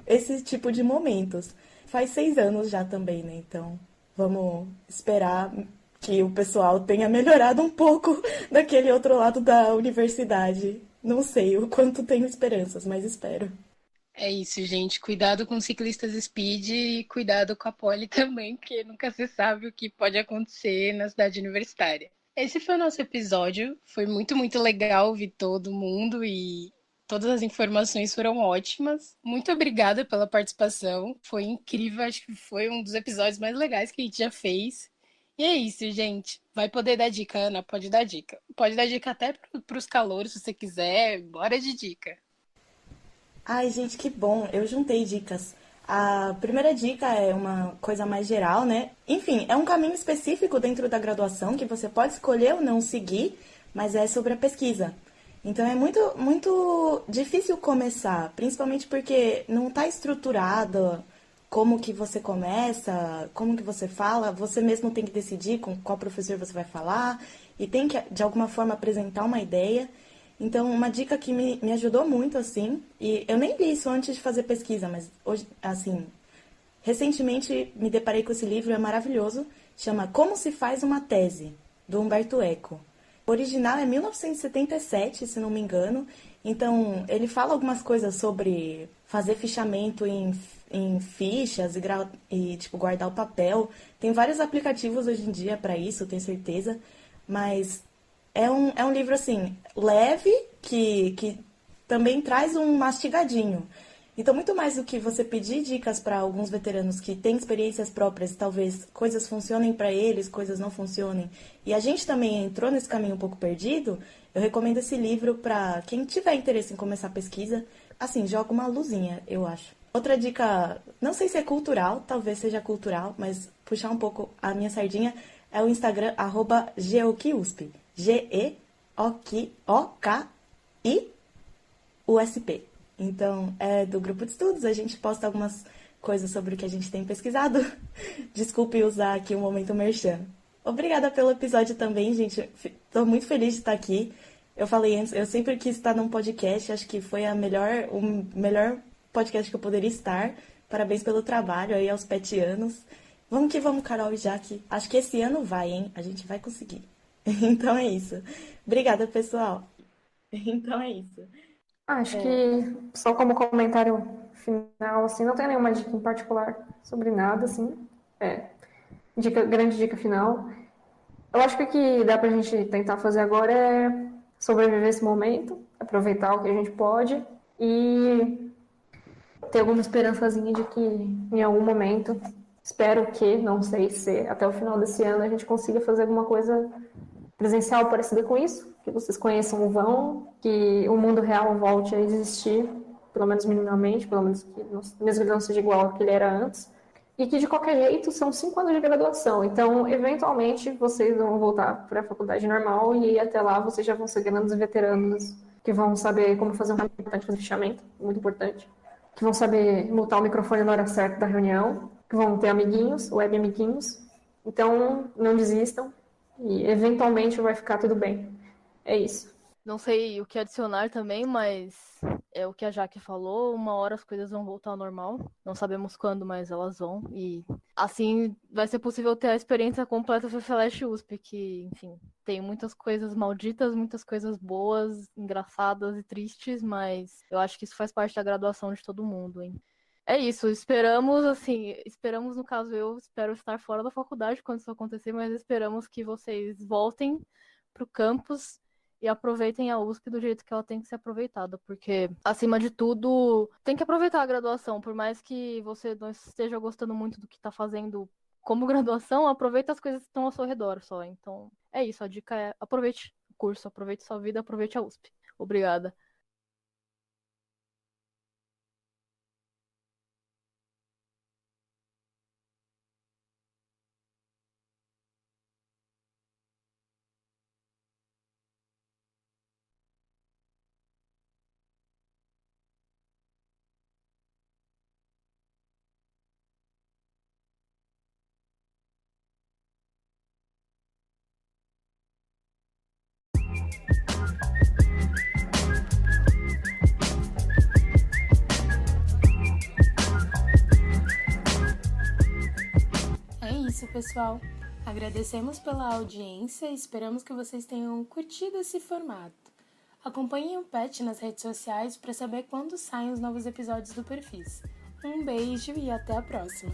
esse tipo de momentos. Faz 6 anos já também, né? Então, vamos esperar que o pessoal tenha melhorado um pouco daquele outro lado da universidade. Não sei o quanto tenho esperanças, mas espero. É isso, gente. Cuidado com ciclistas speed e cuidado com a pole também, porque nunca se sabe o que pode acontecer na cidade universitária. Esse foi o nosso episódio. Foi muito, muito legal ouvir todo mundo e todas as informações foram ótimas. Muito obrigada pela participação. Foi incrível. Acho que foi um dos episódios mais legais que a gente já fez. E é isso, gente. Vai poder dar dica, Ana? Pode dar dica. Pode dar dica até para os calouros, se você quiser. Bora de dica. Ai, gente, que bom. Eu juntei dicas. A primeira dica é uma coisa mais geral, né? Enfim, é um caminho específico dentro da graduação que você pode escolher ou não seguir, mas é sobre a pesquisa. Então é muito, muito difícil começar, principalmente porque não está estruturado como que você começa, como que você fala, você mesmo tem que decidir com qual professor você vai falar e tem que, de alguma forma, apresentar uma ideia. Então, uma dica que me ajudou muito, assim, e eu nem li isso antes de fazer pesquisa, mas hoje, assim, recentemente me deparei com esse livro, é maravilhoso, chama Como se faz uma tese, do Humberto Eco. O original é 1977, se não me engano, então ele fala algumas coisas sobre fazer fichamento em fichas e tipo, guardar o papel. Tem vários aplicativos hoje em dia para isso, tenho certeza, mas é um livro, assim, leve, que também traz um mastigadinho. Então, muito mais do que você pedir dicas para alguns veteranos que têm experiências próprias, talvez coisas funcionem para eles, coisas não funcionem, e a gente também entrou nesse caminho um pouco perdido, eu recomendo esse livro para quem tiver interesse em começar a pesquisa. Assim, joga uma luzinha, eu acho. Outra dica, não sei se é cultural, talvez seja cultural, mas puxar um pouco a minha sardinha, é o Instagram, @geokiusp. GEOKIUSP. Então, é do grupo de estudos, a gente posta algumas coisas sobre o que a gente tem pesquisado. Desculpe usar aqui um momento merchan. Obrigada pelo episódio também, gente. Estou muito feliz de estar aqui. Eu falei antes, eu sempre quis estar num podcast, acho que foi o melhor podcast que eu poderia estar. Parabéns pelo trabalho aí aos 7 anos. Vamos que vamos, Carol e Jaque. Acho que esse ano vai, hein? A gente vai conseguir. Então é isso. Obrigada, pessoal. Então é isso. Acho que só como comentário final, assim, não tenho nenhuma dica em particular sobre nada, assim. É, grande dica final. Eu acho que o que dá pra gente tentar fazer agora é sobreviver esse momento, aproveitar o que a gente pode e ter alguma esperançazinha de que em algum momento, espero que, não sei se até o final desse ano a gente consiga fazer alguma coisa presencial parecida com isso, que vocês conheçam o vão, que o mundo real volte a existir, pelo menos minimamente, pelo menos que mesmo que ele não seja igual ao que ele era antes, e que de qualquer jeito são 5 anos de graduação, então eventualmente vocês vão voltar para a faculdade normal e até lá vocês já vão ser grandes veteranos que vão saber como fazer fazer fichamento, muito importante, que vão saber mutar o microfone na hora certa da reunião, que vão ter amiguinhos, web amiguinhos, então não desistam, e eventualmente vai ficar tudo bem. É isso. Não sei o que adicionar também, mas é o que a Jaque falou, uma hora as coisas vão voltar ao normal. Não sabemos quando, mas elas vão. E assim vai ser possível ter a experiência completa do Flash USP, que, enfim, tem muitas coisas malditas, muitas coisas boas, engraçadas e tristes, mas eu acho que isso faz parte da graduação de todo mundo, hein? É isso, esperamos, assim, esperamos, no caso, eu espero estar fora da faculdade quando isso acontecer, mas esperamos que vocês voltem para o campus e aproveitem a USP do jeito que ela tem que ser aproveitada, porque, acima de tudo, tem que aproveitar a graduação, por mais que você não esteja gostando muito do que está fazendo como graduação, aproveita as coisas que estão ao seu redor só. Então, é isso, a dica é aproveite o curso, aproveite sua vida, aproveite a USP. Obrigada. isso, pessoal. Agradecemos pela audiência e esperamos que vocês tenham curtido esse formato. Acompanhem o Pet nas redes sociais para saber quando saem os novos episódios do Perfis. Um beijo e até a próxima!